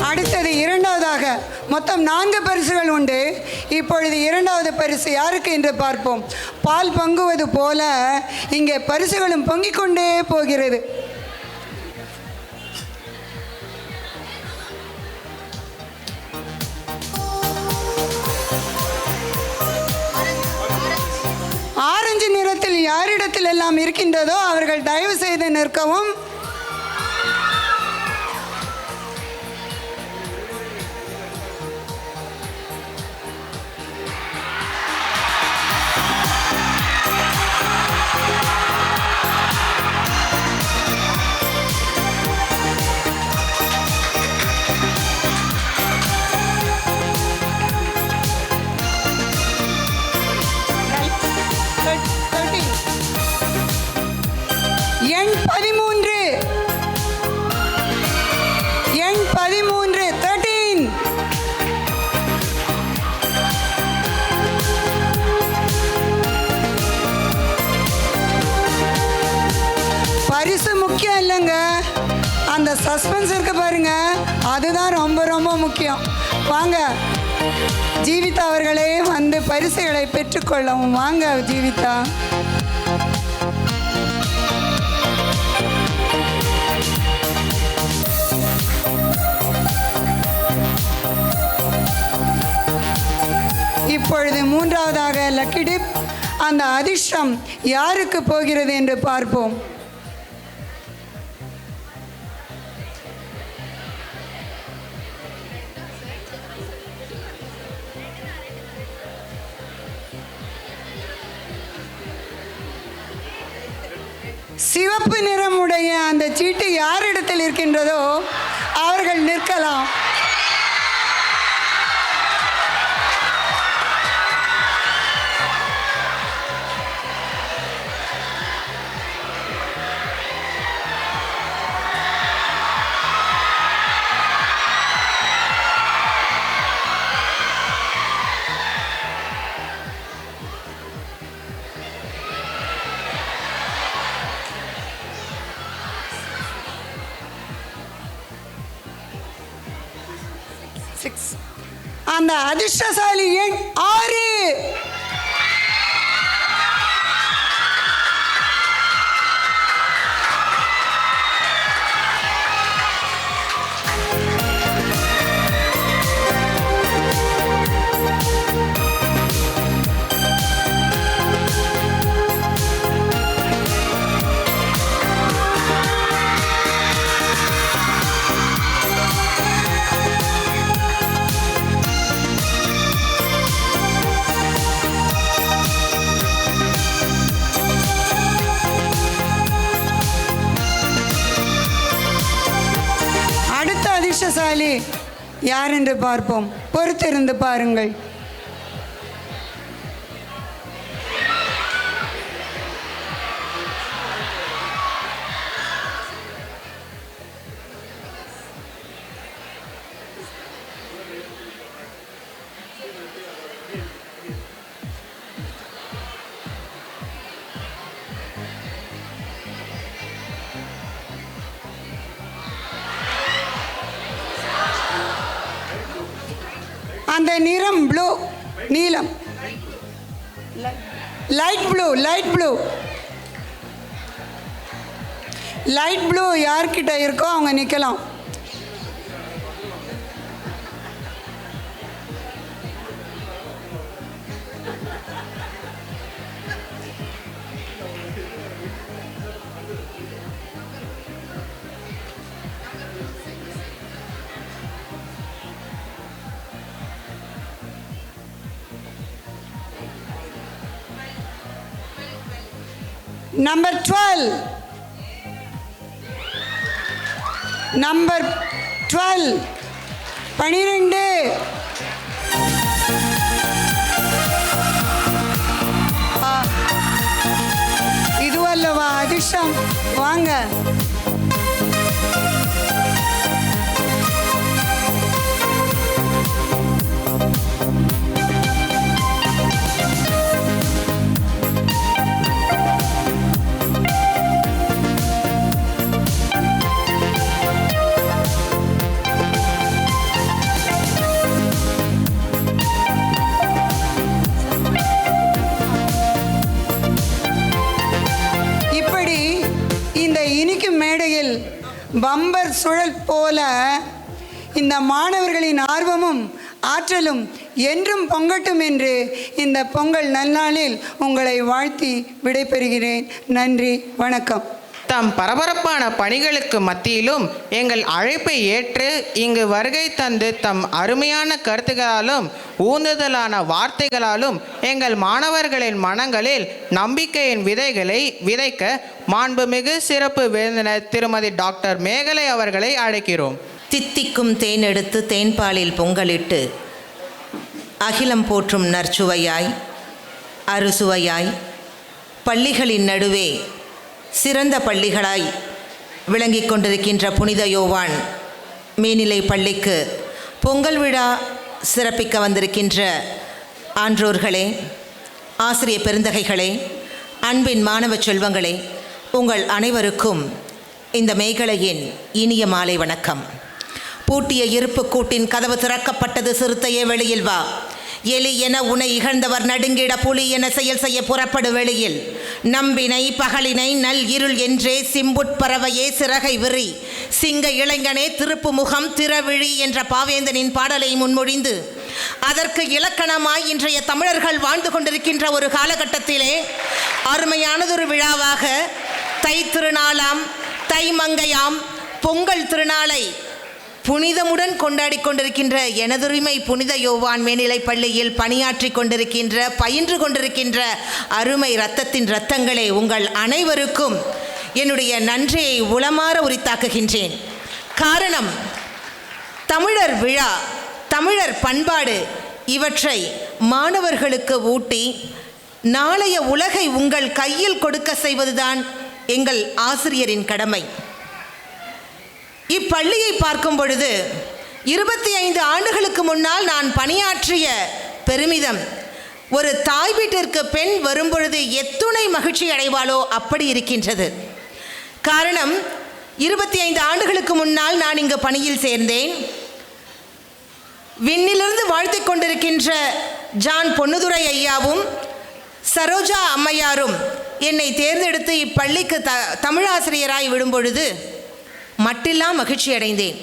அடுத்தது இரண்டாவதாக மொத்தம் 4 பரிசுகள் உண்டு. இப்பொழுது இரண்டாவது பரிசு யாருக்கு என்று பார்ப்போம். பால் பொங்குவது போல இங்கே பரிசுகளும் பொங்கிக் கொண்டே போகிறது. ஆரஞ்சு நிறத்தில் யாரிடத்தில் எல்லாம் இருக்கின்றதோ அவர்கள் தயவு செய்து நிற்கவும். எண் 13, எண் 13, 13. பரிசு முக்கியம் இல்லைங்க, அந்த சஸ்பென்ஸ் இருக்கு பாருங்க, அதுதான் ரொம்ப ரொம்ப முக்கியம். வாங்க ஜீவிதா அவர்களே வந்து பரிசுகளை பெற்றுக்கொள்ளவும். வாங்க ஜீவிதா. இப்பொழுது மூன்றாவதாக லக்கி டிப். அந்த அதிர்ஷ்டம் யாருக்கு போகிறது என்று பார்ப்போம். சிவப்பு நிறமுடைய அந்த சீட்டு யாரிடத்தில் இருக்கின்றதோ அவர்கள் நிற்கலாம். அந்த அதிர்ஷ்டசாலி எண் 6. அதிர்ஷ்டசாலி யார் என்று பார்ப்போம். பொறுத்திருந்து பாருங்கள். அந்த நிறம் ப்ளூ, நீலம், light blue, light blue, light blue யார்கிட்ட இருக்கோ அவங்க நிற்கலாம். Number 12, number 12, 12. இதுவல்லவா அதிர்ஷ்டம்? வாங்க. மேடையில் பம்பர் சுழல் போல இந்த மாணவர்களின் ஆர்வமும் ஆற்றலும் என்றும் பொங்கட்டும் என்று இந்த பொங்கல் நல்நாளில் உங்களை வாழ்த்தி விடைபெறுகிறேன். நன்றி, வணக்கம். தம் பரபரப்பான பணிகளுக்கு மத்தியிலும் எங்கள் அழைப்பை ஏற்று இங்கு வருகை தந்து தம் அருமையான கருத்துக்களாலும் ஊந்துதலான வார்த்தைகளாலும் எங்கள் மாணவர்களின் மனங்களில் நம்பிக்கையின் விதைகளை விதைக்க மாண்புமிகு சிறப்பு விருந்தினர் திருமதி டாக்டர் மேகலை அவர்களை அழைக்கிறோம். தித்திக்கும் தேன் எடுத்து தேன்பாலில் பொங்கலிட்டு அகிலம் போற்றும் நற்சுவையாய் அறுசுவையாய் பள்ளிகளின் நடுவே சிறந்த பள்ளிகளாய் விளங்கிக் கொண்டிருக்கின்ற புனித யோவான் மேல்நிலை பள்ளிக்கு பொங்கல் விழா சிறப்பிக்க வந்திருக்கின்ற ஆன்றோர்களே, ஆசிரிய பெருந்தகைகளே, அன்பின் மாணவ செல்வங்களே, உங்கள் அனைவருக்கும் இந்த மேகலையின் இனிய மாலை வணக்கம். பூட்டிய இருப்பு கூட்டின் கதவு திறக்கப்பட்டது, சிறுத்தையே வெளியில் வா. எலி என உனை இகழ்ந்தவர் நடுங்கிட புலி என செயல் செய்ய புறப்படு வெளியில். நம்பினை பகலினை நல் இருள் என்றே சிம்புட்பறவையே சிறகை விரி. சிங்க இளைஞனே திருப்பு முகம் திறவிழி என்ற பாவேந்தனின் பாடலை முன்மொழிந்து அதற்கு இலக்கணமாய் இன்றைய தமிழர்கள் வாழ்ந்து கொண்டிருக்கின்ற ஒரு காலகட்டத்திலே அருமையானதொரு விழாவாக தை திருநாளாம் தைமங்கையாம் பொங்கல் திருநாளை புனிதமுடன் கொண்டாடி கொண்டிருக்கின்ற எனதுரிமை புனித யோவான் மேல்நிலைப் பள்ளியில் பணியாற்றி கொண்டிருக்கின்ற பயின்று கொண்டிருக்கின்ற அருமை இரத்தத்தின் இரத்தங்களே, உங்கள் அனைவருக்கும் என்னுடைய நன்றியை உளமாற உரித்தாக்குகின்றேன். காரணம், தமிழர் விழா, தமிழர் பண்பாடு இவற்றை மாணவர்களுக்கு ஊட்டி நாளைய உலகை உங்கள் கையில் கொடுக்க செய்வதுதான் எங்கள் ஆசிரியரின் கடமை. இப்பள்ளியை பார்க்கும் பொழுது 25 ஆண்டுகளுக்கு முன்னால் நான் பணியாற்றிய பெருமிதம் ஒரு தாய் வீட்டிற்கு பெண் வரும்பொழுது எத்துணை மகிழ்ச்சி அடைவாளோ அப்படி இருக்கின்றது. காரணம், 25 ஆண்டுகளுக்கு முன்னால் நான் இங்கு பணியில் சேர்ந்தேன். விண்ணிலிருந்து வாழ்த்திக் கொண்டிருக்கின்ற ஜான் பொன்னுதுரை ஐயாவும் சரோஜா அம்மையாரும் என்னை தேர்ந்தெடுத்து இப்பள்ளிக்கு தமிழாசிரியராய் விடும்பொழுது மட்டில்லா மகிழ்ச்சி அடைந்தேன்.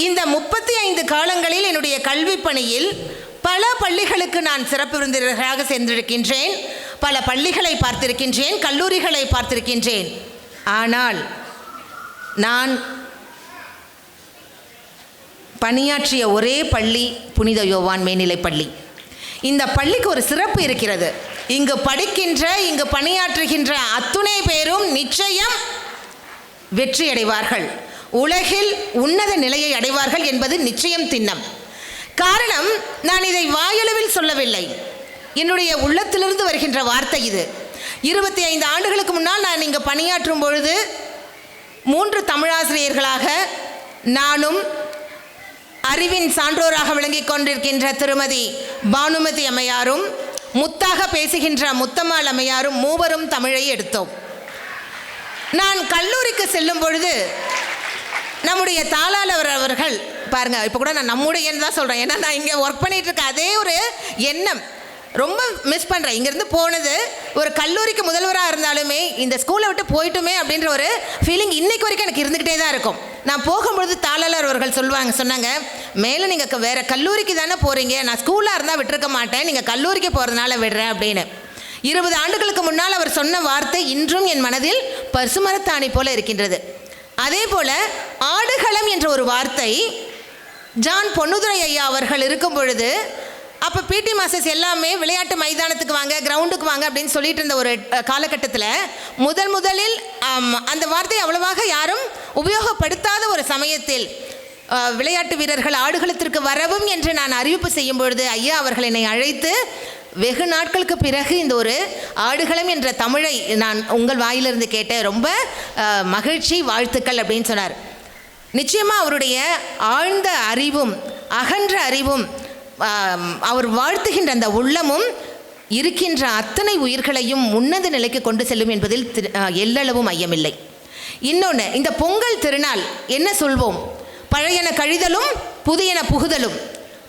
இந்த 35 காலங்களில் என்னுடைய கல்வி பணியில் பல பள்ளிகளுக்கு நான் சிறப்பு விருந்தினராக சென்றிருக்கின்றேன். பல பள்ளிகளை பார்த்திருக்கின்றேன், கல்லூரிகளை பார்த்திருக்கின்றேன். ஆனால் நான் பணியாற்றிய ஒரே பள்ளி புனித யோவான் மேல்நிலைப் பள்ளி. இந்த பள்ளிக்கு ஒரு சிறப்பு இருக்கிறது. இங்கு படிக்கின்ற, இங்கு பணியாற்றுகின்ற அத்துணை பேரும் நிச்சயம் வெற்றி அடைவார்கள், உலகில் உன்னத நிலையை அடைவார்கள் என்பது நிச்சயம் திண்ணம். காரணம், நான் இதை வாயளவில் சொல்லவில்லை, என்னுடைய உள்ளத்திலிருந்து வருகின்ற வார்த்தை இது. 25 ஆண்டுகளுக்கு முன்னால் நான் இங்கு பணியாற்றும் பொழுது 3 தமிழாசிரியர்களாக நானும், அறிவின் சான்றோராக விளங்கிக் கொண்டிருக்கின்ற திருமதி பானுமதி அம்மையாரும், முத்தாக பேசுகின்ற முத்தம்மாள் அம்மையாரும் மூவரும் தமிழை எடுத்தோம். நான் கல்லூரிக்கு செல்லும் பொழுது நம்முடைய தாளாளர் அவர்கள் பாருங்க, இப்போ கூட நான் நம்முடையன்னு தான் சொல்கிறேன், ஏன்னா நான் இங்கே ஒர்க் பண்ணிட்டு இருக்க அதே ஒரு எண்ணம் ரொம்ப மிஸ் பண்ணுறேன். இங்கேருந்து போனது ஒரு கல்லூரிக்கு முதல்வராக இருந்தாலுமே இந்த ஸ்கூலை விட்டு போயிட்டுமே அப்படின்ற ஒரு ஃபீலிங் இன்னைக்கு வரைக்கும் எனக்கு இருந்துக்கிட்டே தான் இருக்கும். நான் போகும்பொழுது தாளாளர் அவர்கள் சொன்னாங்க, மேலே நீங்கள் வேறு கல்லூரிக்கு தானே போகிறீங்க, நான் ஸ்கூலாக இருந்தால் விட்டுருக்க மாட்டேன், நீங்கள் கல்லூரிக்கு போகிறதுனால விடுறேன் அப்படின்னு. 20 ஆண்டுகளுக்கு முன்னால் அவர் சொன்ன வார்த்தை இன்றும் என் மனதில் பசுமரத்தாணி போல இருக்கின்றது. அதே போல ஆடுகளம் என்ற ஒரு வார்த்தை ஜான் பொன்னுதுரை ஐயா அவர்கள் இருக்கும் பொழுது, அப்போ பிடி மாஸ்டர்ஸ் எல்லாமே விளையாட்டு மைதானத்துக்கு வாங்க, கிரவுண்டுக்கு வாங்க அப்படின்னு சொல்லிட்டு இருந்த ஒரு காலகட்டத்தில் முதலில் அந்த வார்த்தையை அவ்வளவாக யாரும் உபயோகப்படுத்தாத ஒரு சமயத்தில் விளையாட்டு வீரர்கள் ஆடுகளத்திற்கு வரவும் என்று நான் அறிவிப்பு செய்யும் பொழுது ஐயா அவர்கள் என்னை அழைத்து, வெகு நாட்களுக்கு பிறகு இந்த ஒரு ஆடுகளம் என்ற தமிழை நான் உங்கள் வாயிலிருந்து கேட்டேன், ரொம்ப மகிழ்ச்சி, வாழ்த்துக்கள் அப்படின்னு சொன்னார். நிச்சயமாக அவருடைய ஆழ்ந்த அறிவும் அகன்ற அறிவும் அவர் வாழ்த்துகின்ற அந்த உள்ளமும் இருக்கின்ற அத்தனை உயிர்களையும் உன்னத நிலைக்கு கொண்டு செல்லும் என்பதில் எல்லளவும் ஐயமில்லை. இன்னொன்று, இந்த பொங்கல் திருநாள் என்ன சொல்வோம், பழையன கழிதலும் புதியன புகுதலும்.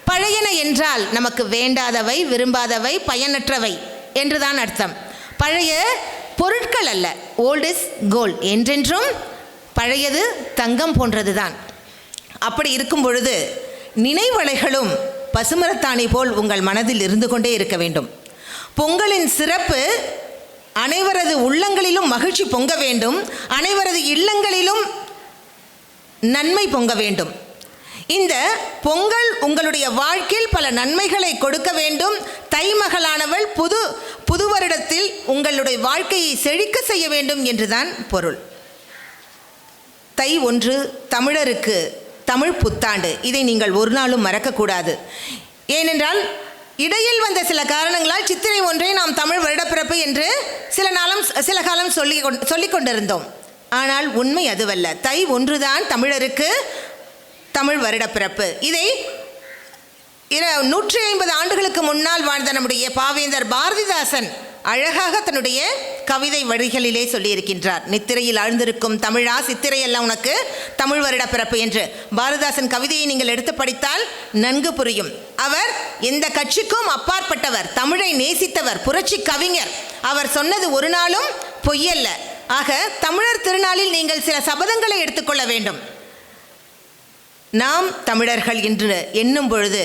பழையன என்றால் நமக்கு வேண்டாதவை, விரும்பாதவை, பயனற்றவை என்றுதான் அர்த்தம். பழைய பொருட்கள் அல்ல, ஓல்ட் இஸ் கோல்ட், என்றென்றும் பழையது தங்கம் போன்றது தான். அப்படி இருக்கும் பொழுது நினைவலைகளும் பசுமரத்தாணி போல் உங்கள் மனதில் இருந்து கொண்டே இருக்க வேண்டும். பொங்கலின் சிறப்பு அனைவரது உள்ளங்களிலும் மகிழ்ச்சி பொங்க வேண்டும், அனைவரது இல்லங்களிலும் நன்மை பொங்க வேண்டும். இந்த பொங்கல் உங்களுடைய வாழ்க்கையில் பல நன்மைகளை கொடுக்க வேண்டும். தைமகளானவள் புது வருடத்தில் உங்களுடைய வாழ்க்கையை செழிக்க செய்ய வேண்டும் என்றுதான் பொருள். தை 1 தமிழருக்கு தமிழ் புத்தாண்டு. இதை நீங்கள் ஒரு நாளும் மறக்கக்கூடாது. ஏனென்றால் இடையில் வந்த சில காரணங்களால் சித்திரை 1 நாம் தமிழ் வருடப்பிறப்பு என்று சில காலம் சொல்லிக் கொண்டிருந்தோம். ஆனால் உண்மை அதுவல்ல. தை 1 தான் தமிழருக்கு தமிழ் வருடப்பிறப்பு. இதை 150 ஆண்டுகளுக்கு முன்னால் வாழ்ந்த நம்முடைய பாவேந்தர் பாரதிதாசன் அழகாக தன்னுடைய கவிதை வரிகளிலே சொல்லியிருக்கின்றார். நித்திரையில் ஆழ்ந்திருக்கும் தமிழா, சித்திரையெல்லாம் உனக்கு தமிழ் வருட பிறப்பு என்று. பாரதிதாசன் கவிதையை நீங்கள் எடுத்து படித்தால் நன்கு புரியும். அவர் எந்த கட்சிக்கும் அப்பாற்பட்டவர், தமிழை நேசித்தவர், புரட்சி கவிஞர். அவர் சொன்னது ஒரு நாளும் பொய்யல்ல. ஆக தமிழர் திருநாளில் நீங்கள் சில சபதங்களை எடுத்துக்கொள்ள வேண்டும். நாம் தமிழர்கள் என்று எண்ணும் பொழுது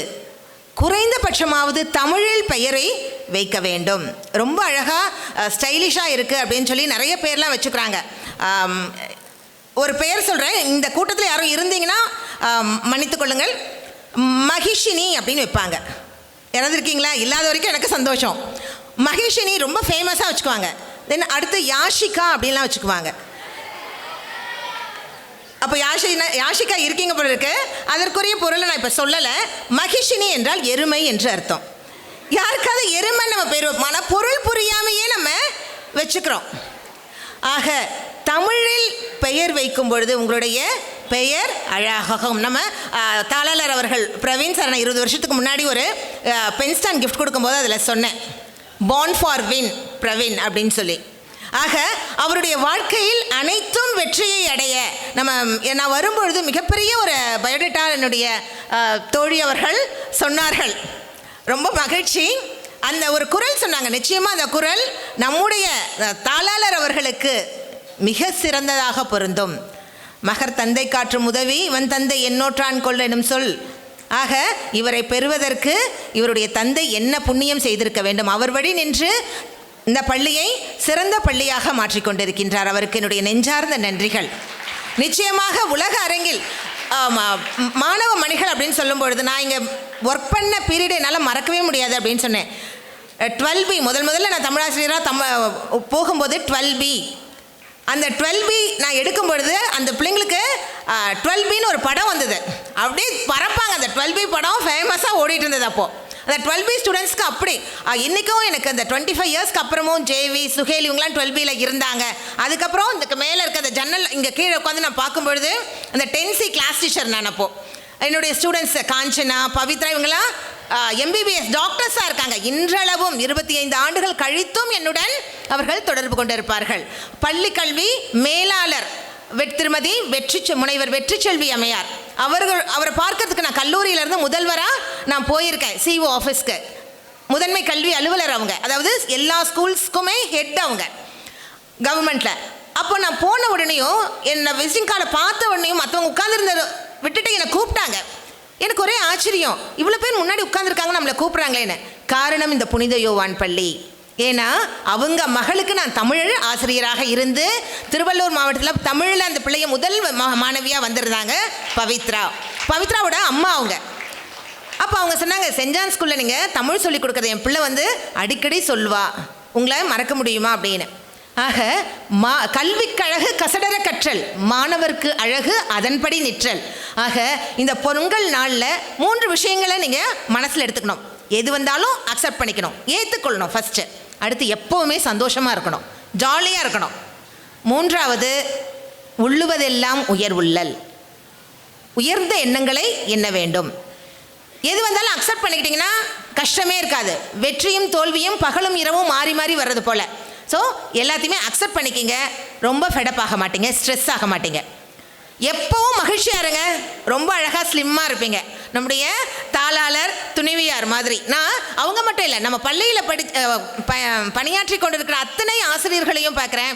குறைந்தபட்சமாவது தமிழில் பெயரை வைக்க வேண்டும். ரொம்ப அழகாக ஸ்டைலிஷாக இருக்குது அப்படின்னு சொல்லி நிறைய பேர்லாம் வச்சுக்கிறாங்க. ஒரு பெயர் சொல்கிறேன், இந்த கூட்டத்தில் யாரும் இருந்தீங்கன்னா மன்னித்து கொள்ளுங்கள். மகிஷினி அப்படின்னு வைப்பாங்க. யாராவது இருக்கீங்களா? இல்லாத வரைக்கும் எனக்கு சந்தோஷம். மகிஷினி ரொம்ப ஃபேமஸாக வச்சுக்குவாங்க. தென் அடுத்து யாஷிகா அப்படின்லாம் வச்சுக்குவாங்க. அப்போ யாஷிகா இருக்கீங்க போல இருக்கு. அதற்குரிய பொருளை நான் இப்போ சொல்லலை. மகிஷினி என்றால் எருமை என்று அர்த்தம். யாருக்காவது எருமை நம்ம பேர் வைப்போம், பொருள் புரியாமையே நம்ம வச்சுக்கிறோம். ஆக தமிழில் பெயர் வைக்கும் பொழுது உங்களுடைய பெயர் அழகாகும். நம்ம தாளாளர் அவர்கள் பிரவீன் சார் 20 வருஷத்துக்கு முன்னாடி ஒரு பென் ஸ்டாண்ட் கிஃப்ட் கொடுக்கும்போது அதில் சொன்னேன், பார்ன் ஃபார் வின் பிரவீன் அப்படின்னு சொல்லி. ஆக அவருடைய வாழ்க்கையில் அனைத்தும் வெற்றியை அடைய நான் வரும்பொழுது மிகப்பெரிய ஒரு பயோடேட்டா என்னுடைய தோழி அவர்கள் சொன்னார்கள். ரொம்ப மகிழ்ச்சி. அந்த ஒரு குரல் சொன்னாங்க. நிச்சயமாக அந்த குரல் நம்முடைய தாளாளர் அவர்களுக்கு மிக சிறந்ததாக பொருந்தும். மகர் தந்தை காற்றும் உதவி இவன் தந்தை என்னோற்றான் கொள் எனும் சொல். ஆக இவரை பெறுவதற்கு இவருடைய தந்தை என்ன புண்ணியம் செய்திருக்க வேண்டும். அவர் வழி நின்று இந்த பள்ளியை சிறந்த பள்ளியாக மாற்றிக்கொண்டிருக்கின்றார். அவருக்கு என்னுடைய நெஞ்சார்ந்த நன்றிகள். நிச்சயமாக உலக அரங்கில் மாணவ மணிகள் அப்படின்னு சொல்லும்பொழுது நான் இங்கே ஒர்க் பண்ண பீரியட் என்னால் மறக்கவே முடியாது அப்படின்னு சொன்னேன். 12B முதல்ல நான் தமிழாசிரியராக போகும்போது 12B அந்த 12B நான் எடுக்கும் பொழுது அந்த பிள்ளைங்களுக்கு 12Bன்னு ஒரு படம் வந்தது. அப்படியே பறப்பாங்க. அந்த 12B படம் ஃபேமஸாக ஓடிட்டு இருந்தது. அப்போது அந்த 12B ஸ்டூடெண்ட்ஸ்க்கு அப்படி இன்றைக்கும் எனக்கு அந்த 25 இயர்ஸ்க்கு அப்புறமும் ஜேவி சுஹேல் இவங்களாம் 12Bயில் இருந்தாங்க. அதுக்கப்புறம் இதுக்கு மேலே இருக்க அந்த ஜன்னல் இங்கே கீழே உட்காந்து நான் பார்க்கும்பொழுது அந்த 10C கிளாஸ் டீச்சர் நான் அப்போது என்னுடைய ஸ்டூடெண்ட்ஸ் காஞ்சனா பவித்ரா இவங்களாம் MBBS டாக்டர்ஸாக இருக்காங்க. இன்றளவும் 25 ஆண்டுகள் கழித்தும் என்னுடன் அவர்கள் தொடர்பு கொண்டிருப்பார்கள். பள்ளி கல்வி மேலாளர் திருமதி முனைவர் வெற்றிச்செல்வி அம்மையார் அவரை பார்க்கறதுக்கு நான் கல்லூரியிலேருந்து முதல்வராக நான் போயிருக்கேன். CO ஆஃபீஸ்க்கு முதன்மை கல்வி அலுவலர் அவங்க, அதாவது எல்லா ஸ்கூல்ஸ்க்குமே ஹெட் அவங்க கவர்மெண்ட்டில். அப்போ நான் போன உடனேயும் என்னை விசிட்டிங் கார்டை பார்த்த உடனேயும் மற்றவங்க உட்காந்துருந்த விட்டுட்டு என்னை கூப்பிட்டாங்க. எனக்கு ஒரே ஆச்சரியம், இவ்வளோ பேர் முன்னாடி உட்காந்துருக்காங்க நம்மளை கூப்பிட்றாங்களேன்னு. காரணம் இந்த புனித யோவான் பள்ளி. ஏன்னா அவங்க மகளுக்கு நான் தமிழ் ஆசிரியராக இருந்து திருவள்ளூர் மாவட்டத்தில் தமிழில் அந்த பிள்ளைய முதல் மாணவியாக வந்திருந்தாங்க பவித்ராவோட அம்மா அவங்க. அப்போ அவங்க சொன்னாங்க, சென்ட் ஜான் ஸ்கூலில் நீங்கள் தமிழ் சொல்லிக் கொடுக்குறது என் பிள்ளை அடிக்கடி சொல்வா, உங்களை மறக்க முடியுமா அப்படின்னு. ஆக கல்விக்கழகு கசடர கற்றல், மாணவர்க்கு அழகு அதன்படி நிற்றல். ஆக இந்த பொங்கல் நாளில் 3 விஷயங்களை நீங்கள் மனசில் எடுத்துக்கணும். எது வந்தாலும் அக்செப்ட் பண்ணிக்கணும், ஏற்றுக்கொள்ளணும் ஃபஸ்ட்டு. அடுத்து எப்போவுமே சந்தோஷமாக இருக்கணும், ஜாலியாக இருக்கணும். 3வது உள்ளுவதெல்லாம் உயர்வுள்ளல், உயர்ந்த எண்ணங்களை எண்ண வேண்டும். எது வந்தாலும் அக்செப்ட் பண்ணிக்கிட்டிங்கன்னா கஷ்டமே இருக்காது. வெற்றியும் தோல்வியும் பகலும் இரவும் மாறி மாறி வர்றது போல். ஸோ எல்லாத்தையுமே அக்செப்ட் பண்ணிக்கிங்க. ரொம்ப ஃபெடப் ஆக மாட்டீங்க, ஸ்ட்ரெஸ் ஆக மாட்டீங்க. எப்போவும் மகிழ்ச்சியாக இருங்க. ரொம்ப அழகாக ஸ்லிம்மாக இருப்பீங்க. நம்முடைய தாளாளர் துணைவியார் மாதிரி நான் அவங்க மட்டும் இல்லை, நம்ம பள்ளியில் பணியாற்றி கொண்டிருக்கிற அத்தனை ஆசிரியர்களையும் பார்க்குறேன்.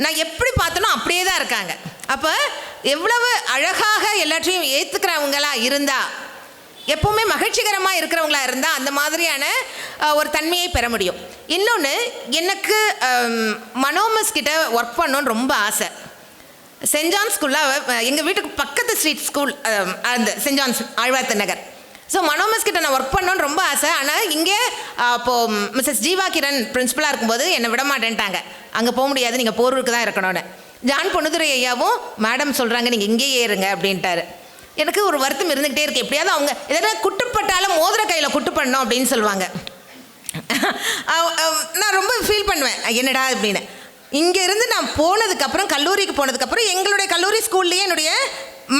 நான் எப்படி பார்த்தனோ அப்படியே தான் இருக்காங்க. அப்போ எவ்வளவு அழகாக எல்லாத்தையும் ஏற்றுக்கிறவங்களா இருந்தால், எப்போவுமே மகிழ்ச்சிகரமாக இருக்கிறவங்களா இருந்தால் அந்த மாதிரியான ஒரு தன்மையை பெற முடியும். இன்னொன்று, எனக்கு மனோமஸ் கிட்ட ஒர்க் பண்ணணுன்னு ரொம்ப ஆசை. சென்ட் ஜான் ஸ்கூலில் எங்கள் வீட்டுக்கு பக்கத்து ஸ்ட்ரீட் ஸ்கூல் அந்த சென்ட் ஜான்ஸ் ஆழ்வார்த்து நகர். ஸோ மனோமஸ் கிட்ட நான் ஒர்க் பண்ணணுன்னு ரொம்ப ஆசை. ஆனால் இங்கே அப்போது மிஸ்ஸஸ் ஜீவா கிரண் பிரின்ஸிபலாக இருக்கும்போது என்னை விட மாட்டேன்ட்டாங்க. அங்கே போக முடியாது, நீங்கள் போரூருக்கு தான் இருக்கணும்னு. ஜான் பொண்ணுதுரை ஐயாவும் மேடம் சொல்கிறாங்க நீங்கள் இங்கேயே இருங்க அப்படின்ட்டாரு. எனக்கு ஒரு வருத்தம் இருந்துக்கிட்டே இருக்குது. எப்படியாவது அவங்க எதாவது குட்டுப்பட்டாலும் மோதிர கையில் குட்டு பண்ணோம் அப்படின்னு சொல்லுவாங்க. நான் ரொம்ப ஃபீல் பண்ணுவேன், என்னடா அப்படின்னு. இங்கே இருந்து நான் போனதுக்கப்புறம் கல்லூரிக்கு போனதுக்கப்புறம் எங்களுடைய கல்லூரி ஸ்கூல்லையே என்னுடைய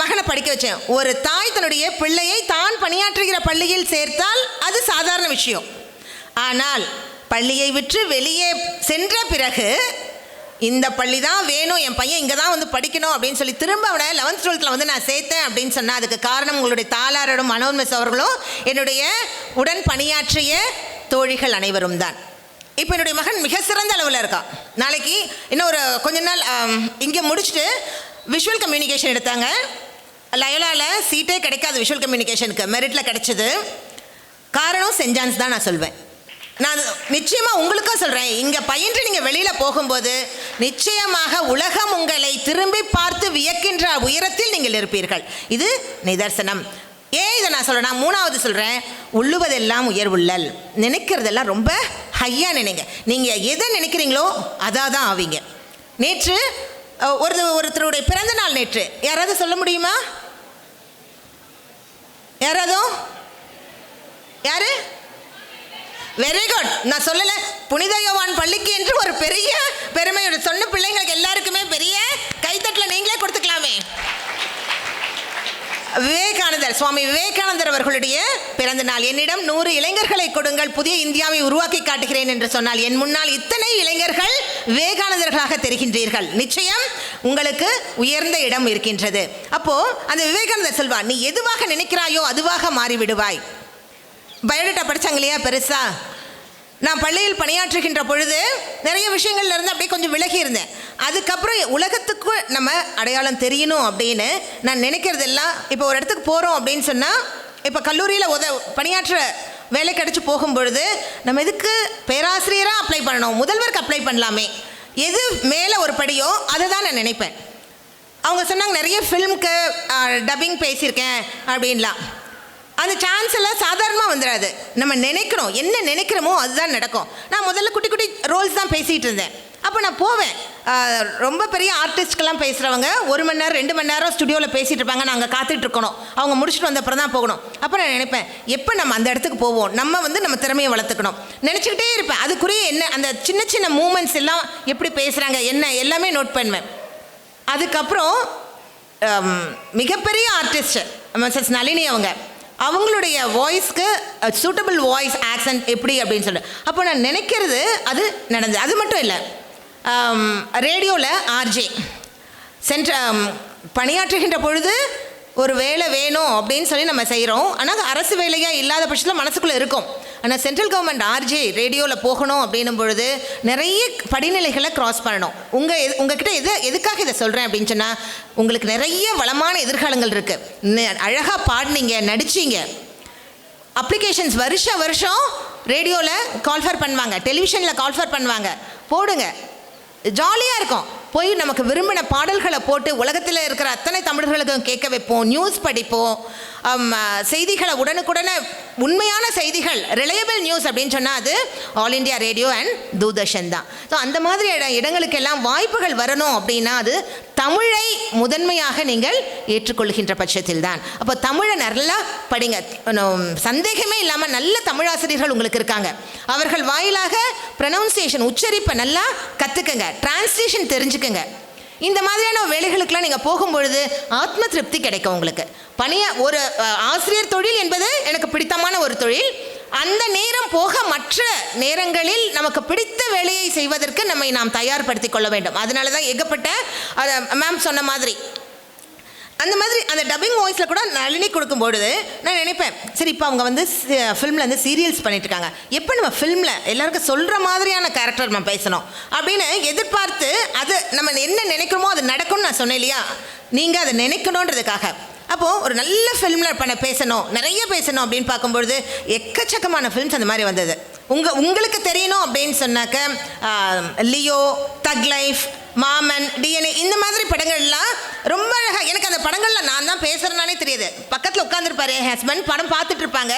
மகனை படிக்க வச்சேன். ஒரு தாய் தன்னுடைய பிள்ளையை தான் பணியாற்றுகிற பள்ளியில் சேர்த்தால் அது சாதாரண விஷயம். ஆனால் பள்ளியை விட்டு வெளியே சென்ற பிறகு இந்த பள்ளி தான் வேணும், என் பையன் இங்கே தான் வந்து படிக்கணும் அப்படின்னு சொல்லி திரும்ப அவனை 11th 12th நான் சேர்த்தேன் அப்படின்னு சொன்னால் அதுக்கு காரணம் உங்களுடைய தாளாரோடும் மனோன்மெஸ் அவர்களும் என்னுடைய உடன் பணியாற்றிய தோழிகள் அனைவரும் தான். இப்போ என்னுடைய மகன் மிக சிறந்த அளவில் இருக்கான். நாளைக்கு இன்னும் ஒரு கொஞ்ச நாள் இங்கே முடிச்சுட்டு விஷுவல் கம்யூனிகேஷன் எடுத்தாங்க. லயோலாவில் சீட்டே கிடைக்காது விஷுவல் கம்யூனிகேஷனுக்கு, மெரிட்டில் கிடைச்சிது. காரணம் சென்ட் ஜான்ஸ் தான் நான் சொல்வேன். நான் நிச்சயமாக உங்களுக்கும் சொல்கிறேன், இங்கே பயின்று நீங்கள் வெளியில் போகும்போது நிச்சயமாக உலகம் உங்களை திரும்பி பார்த்து வியக்கின்ற உயரத்தில் நீங்கள் இருப்பீர்கள். இது நிதர்சனம். ஏன் இதை நான் சொல்கிறேன்? மூணாவது சொல்கிறேன், உள்ளுவதெல்லாம் உயர்வுள்ளல். நினைக்கிறதெல்லாம் ரொம்ப ஹையாக நினைங்க. நீங்கள் எதை நினைக்கிறீங்களோ அதாக தான் ஆவீங்க. நேற்று ஒருத்தருடைய பிறந்த நாள் நேற்று. யாராவது சொல்ல முடியுமா? யாரு? Very good. நான் சொல்லலை, புனித யோவான் பள்ளிக்கு என்று ஒரு பெரிய பெருமையோட சொன்ன பிள்ளைங்களுக்கு எல்லாருக்குமே பெரிய கைத்தட்டில் நீங்களே கொடுத்துக்கலாமே. விவேகானந்தர், சுவாமி விவேகானந்தர் அவர்களுடைய பிறந்த நாள். என்னிடம் 100 இளைஞர்களை கொடுங்கள், புதிய இந்தியாவை உருவாக்கி காட்டுகிறேன் என்று சொன்னால் என் முன்னால் இத்தனை இளைஞர்கள் விவேகானந்தர்களாக தெரிகின்றீர்கள். நிச்சயம் உங்களுக்கு உயர்ந்த இடம் இருக்கின்றது. அப்போ அந்த விவேகானந்தர் சொல்வார், நீ எதுவாக நினைக்கிறாயோ அதுவாக மாறிவிடுவாய். பயோடேட்டா படித்தாங்க இல்லையா பெருசா? நான் பள்ளியில் பணியாற்றுகின்ற பொழுது நிறைய விஷயங்கள்ல இருந்து அப்படியே கொஞ்சம் விலகி இருந்தேன். அதுக்கப்புறம் உலகத்துக்கு நம்ம அடையாளம் தெரியணும் அப்படின்னு நான் நினைக்கிறதெல்லாம், இப்போ ஒரு இடத்துக்கு போகிறோம் அப்படின்னு சொன்னால், இப்போ கல்லூரியில் பணியாற்ற வேலை கிடச்சி போகும்பொழுது நம்ம எதுக்கு பேராசிரியராக அப்ளை பண்ணணும், முதல்வருக்கு அப்ளை பண்ணலாமே, எது மேலே ஒரு படியோ அதை தான் நான் நினைப்பேன். அவங்க சொன்னாங்க நிறைய ஃபிலிம்க்கு டப்பிங் பேசியிருக்கேன் அப்படின்லாம். அந்த சான்ஸ் எல்லாம் சாதாரணமாக வந்துடாது. நம்ம நினைக்கிறோம், என்ன நினைக்கிறோமோ அதுதான் நடக்கும். நான் முதல்ல குட்டி குட்டி ரோல்ஸ் தான் பேசிகிட்டு இருந்தேன். அப்போ நான் போவேன், ரொம்ப பெரிய ஆர்டிஸ்ட்கெல்லாம் பேசுகிறவங்க 1 மணி நேரம் 2 மணி நேரம் ஸ்டுடியோவில் பேசிகிட்டு இருப்பாங்க. நாங்கள் காத்துட்ருக்கணும், அவங்க முடிச்சுட்டு வந்த அப்புறம் தான் போகணும். அப்போ நான் நினைப்பேன், எப்போ நம்ம அந்த இடத்துக்கு போவோம், நம்ம திறமையை வளர்த்துக்கணும் நினச்சிக்கிட்டே இருப்பேன். அதுக்குரிய என்ன அந்த சின்ன சின்ன மூமெண்ட்ஸ் எல்லாம் எப்படி பேசுகிறாங்க என்ன எல்லாமே நோட் பண்ணுவேன். அதுக்கப்புறம் மிகப்பெரிய ஆர்டிஸ்ட் மிஸ்ஸஸ் நளினி அவங்களுடைய வாய்ஸ்க்கு சூட்டபிள் வாய்ஸ் ஆக்சன்ட் எப்படி அப்படின்னு சொல்லிட்டு அப்போ நான் நினைக்கிறது அது நடந்தது. அது மட்டும் இல்லை, ரேடியோவில் ஆர்ஜே பணியாற்றுகின்ற பொழுது ஒரு வேலை வேணும் அப்படின்னு சொல்லி நம்ம செய்கிறோம். ஆனால் அரசு வேலையாக இல்லாத பட்சத்தில் மனசுக்குள்ளே இருக்கும். ஆனால் சென்ட்ரல் கவர்மெண்ட் ஆர்ஜே ரேடியோவில் போகணும் அப்படின்னும் பொழுது நிறைய படிநிலைகளை க்ராஸ் பண்ணணும். உங்ககிட்ட எதுக்காக இதை சொல்கிறேன் அப்படின்னு சொன்னால், உங்களுக்கு நிறைய வளமான எதிர்காலங்கள் இருக்குது. அழகாக பாடினீங்க, நடிச்சிங்க, அப்ளிகேஷன்ஸ் வருஷம் ரேடியோவில் கால்ஃபர் பண்ணுவாங்க, டெலிவிஷனில் கால்ஃபர் பண்ணுவாங்க, போடுங்க, ஜாலியாக இருக்கும். போய் நமக்கு விரும்பின பாடல்களை போட்டு உலகத்தில் இருக்கிற அத்தனை தமிழர்களுக்கும் கேட்க வைப்போம், நியூஸ் படிப்போம், செய்திகளை உடனுக்குடனே உண்மையான செய்திகள் ரிலையபிள் நியூஸ் அப்படின்னு சொன்னால் அது all India radio and Doordarshan தான். ஸோ அந்த மாதிரி இடங்களுக்கெல்லாம் வாய்ப்புகள் வரணும் அப்படின்னா அது தமிழை முதன்மையாக நீங்கள் ஏற்றுக்கொள்கின்ற பட்சத்தில் தான். அப்போ தமிழை நல்லா படிங்க, சந்தேகமே இல்லாமல் நல்ல தமிழாசிரியர்கள் உங்களுக்கு இருக்காங்க. அவர்கள் வாயிலாக ப்ரொனவுன்சியேஷன் உச்சரிப்பை நல்லா கற்றுக்குங்க, டிரான்ஸ்லேஷன் தெரிஞ்சுக்குங்க. இந்த மாதிரியான வேலைகளுக்கெல்லாம் நீங்கள் போகும்பொழுது ஆத்ம திருப்தி கிடைக்கும் உங்களுக்கு. ஒரு ஆசிரியர் தொழில் என்பது எனக்கு பிடித்தமான ஒரு தொழில். அந்த நேரம் போக மற்ற நேரங்களில் நமக்கு பிடித்த வேலையை செய்வதற்கு நம்மை நாம் தயார்படுத்திக் கொள்ள வேண்டும். அதனால தான் ஏகப்பட்ட மேம் சொன்ன மாதிரி அந்த மாதிரி அந்த டப்பிங் வாய்ஸில் கூட நளினி கொடுக்கும்பொழுது நான் நினைப்பேன், சரி இப்போ அவங்க ஃபிலிமில் சீரியல்ஸ் பண்ணிட்டுருக்காங்க, எப்போ நம்ம ஃபிலிமில் எல்லாருக்கும் சொல்கிற மாதிரியான கேரக்டர் நம்ம பேசணும் அப்படின்னு எதிர்பார்த்து அது நம்ம என்ன நினைக்கிறோமோ அது நடக்கும்னு நான் சொன்னேன் இல்லையா, நீங்கள் அதை நினைக்கணுன்றதுக்காக. அப்போது ஒரு நல்ல ஃபிலிமில் பேசணும், நிறைய பேசணும் அப்படின்னு பார்க்கும்பொழுது எக்கச்சக்கமான ஃபிலிம்ஸ் அந்த மாதிரி வந்தது. உங்களுக்கு தெரியணும் அப்படின்னு சொன்னாக்க லியோ, தக் லைஃப், மாமன், டிஎன்ஏ இந்த மாதிரி படங்கள்லாம் ரொம்ப அழகாக, எனக்கு அந்த படங்களில் நான் தான் பேசுகிறேன்னானே தெரியுது. பக்கத்தில் உட்காந்துருப்பாரு என் ஹஸ்பண்ட், படம் பார்த்துட்டு இருப்பாங்க,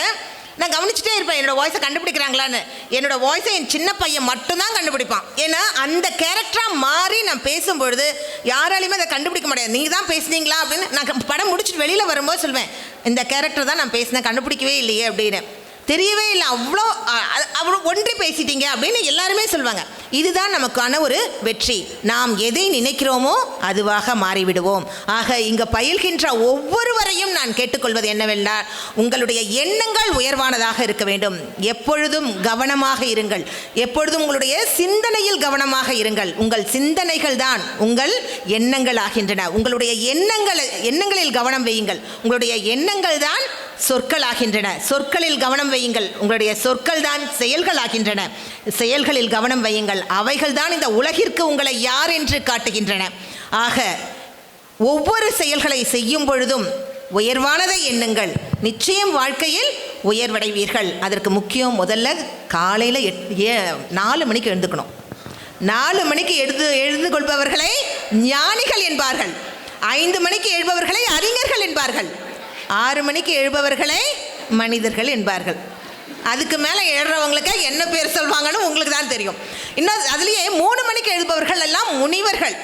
நான் கவனிச்சுட்டே இருப்பேன் என்னோடய வாய்ஸை கண்டுபிடிக்கிறாங்களான்னு. என்னோடய வாய்ஸை என் சின்ன பையன் மட்டும்தான் கண்டுபிடிப்பான். ஏன்னா அந்த கேரக்டராக மாறி நான் பேசும்பொழுது யாராலையுமே அதை கண்டுபிடிக்க முடியாது. நீங்கள் தான் பேசுனீங்களா அப்படின்னு நான் படம் முடிச்சுட்டு வெளியில் வரும்போது சொல்வேன், இந்த கேரக்டர் தான் நான் பேசினேன், கண்டுபிடிக்கவே இல்லையே அப்படின்னு. தெரியவே இல்லை, அவ்வளோ ஒன்றி பேசிட்டீங்க அப்படின்னு எல்லாருமே சொல்லுவாங்க. இதுதான் நமக்கான ஒரு வெற்றி. நாம் எதை நினைக்கிறோமோ அதுவாக மாறிவிடுவோம். ஆக இங்கு பயில்கின்ற ஒவ்வொருவரையும் நான் கேட்டுக்கொள்வது என்னவென்றால், உங்களுடைய எண்ணங்கள் உயர்வானதாக இருக்க வேண்டும். எப்பொழுதும் கவனமாக இருங்கள், எப்பொழுதும் உங்களுடைய சிந்தனையில் கவனமாக இருங்கள். உங்கள் சிந்தனைகள் தான் உங்கள் எண்ணங்கள் ஆகின்றன. உங்களுடைய எண்ணங்களில் கவனம் வையுங்கள். உங்களுடைய எண்ணங்கள் தான் சொற்கள் ஆகின்றன. சொற்களில் கவனம் வையுங்கள். உங்களுடைய சொற்கள் தான் செயல்கள் ஆகின்றன. செயல்களில் கவனம் வையுங்கள். அவைகள் தான் இந்த உலகிற்கு உங்களை யார் என்று காட்டுகின்றன. ஆக ஒவ்வொரு செயல்களை செய்யும் பொழுதும் உயர்வானதை எண்ணுங்கள். நிச்சயம் வாழ்க்கையில் உயர்வடைவீர்கள். அதற்கு முக்கியம் முதல்ல காலையில் 4 மணிக்கு எழுந்துக்கணும். 4 மணிக்கு எழுந்து கொள்பவர்களை ஞானிகள் என்பார்கள். 5 மணிக்கு எழுபவர்களை அறிஞர்கள் என்பார்கள். 6 மணிக்கு எழுபவர்களை மனிதர்கள் என்பார்கள். அதுக்கு மேலே எழுறவங்களுக்கு என்ன பேர் சொல்வாங்கன்னு உங்களுக்கு தான் தெரியும். இன்னும் அதுலேயே 3 மணிக்கு எழுபவர்கள் எல்லாம் முனிவர்கள்.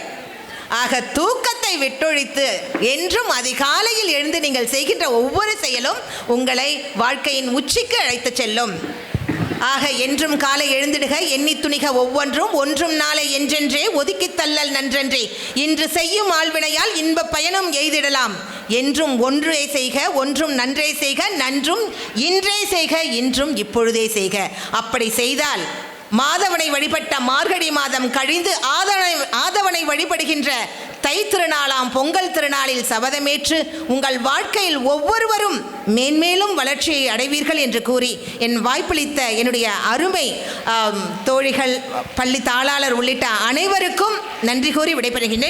ஆக தூக்கத்தை விட்டொழித்து என்றும் அதிகாலையில் எழுந்து நீங்கள் செய்கின்ற ஒவ்வொரு செயலும் உங்களை வாழ்க்கையின் உச்சிக்கு அழைத்து செல்லும். ஆக என்றும் காலை எழுந்திடுக, எண்ணி துணிக ஒவ்வொன்றும், ஒன்றும் நாளை என்றென்றே ஒதுக்கி தள்ளல் நன்றன்றே, இன்று செய்யும் ஆழ்வினையால் இன்ப பயனும் எய்திடலாம். என்றும் ஒன்றே செய்க, ஒன்றும் நன்றே செய்க, நன்றும் இன்றே செய்க, இன்றும் இப்பொழுதே செய்க. அப்படி செய்தால் மாதவனை வழிபட்ட மார்கழி மாதம் கழிந்து ஆதவனை வழிபடுகின்ற தை திருநாளாம் பொங்கல் திருநாளில் சபதமேற்று உங்கள் வாழ்க்கையில் ஒவ்வொருவரும் மேன்மேலும் வளர்ச்சியை அடைவீர்கள் என்று கூறி என் வாய்ப்பளித்த என்னுடைய அருமை தோழிகள், பள்ளி தாளாளர் உள்ளிட்ட அனைவருக்கும் நன்றி கூறி விடைபெறுகின்றேன்.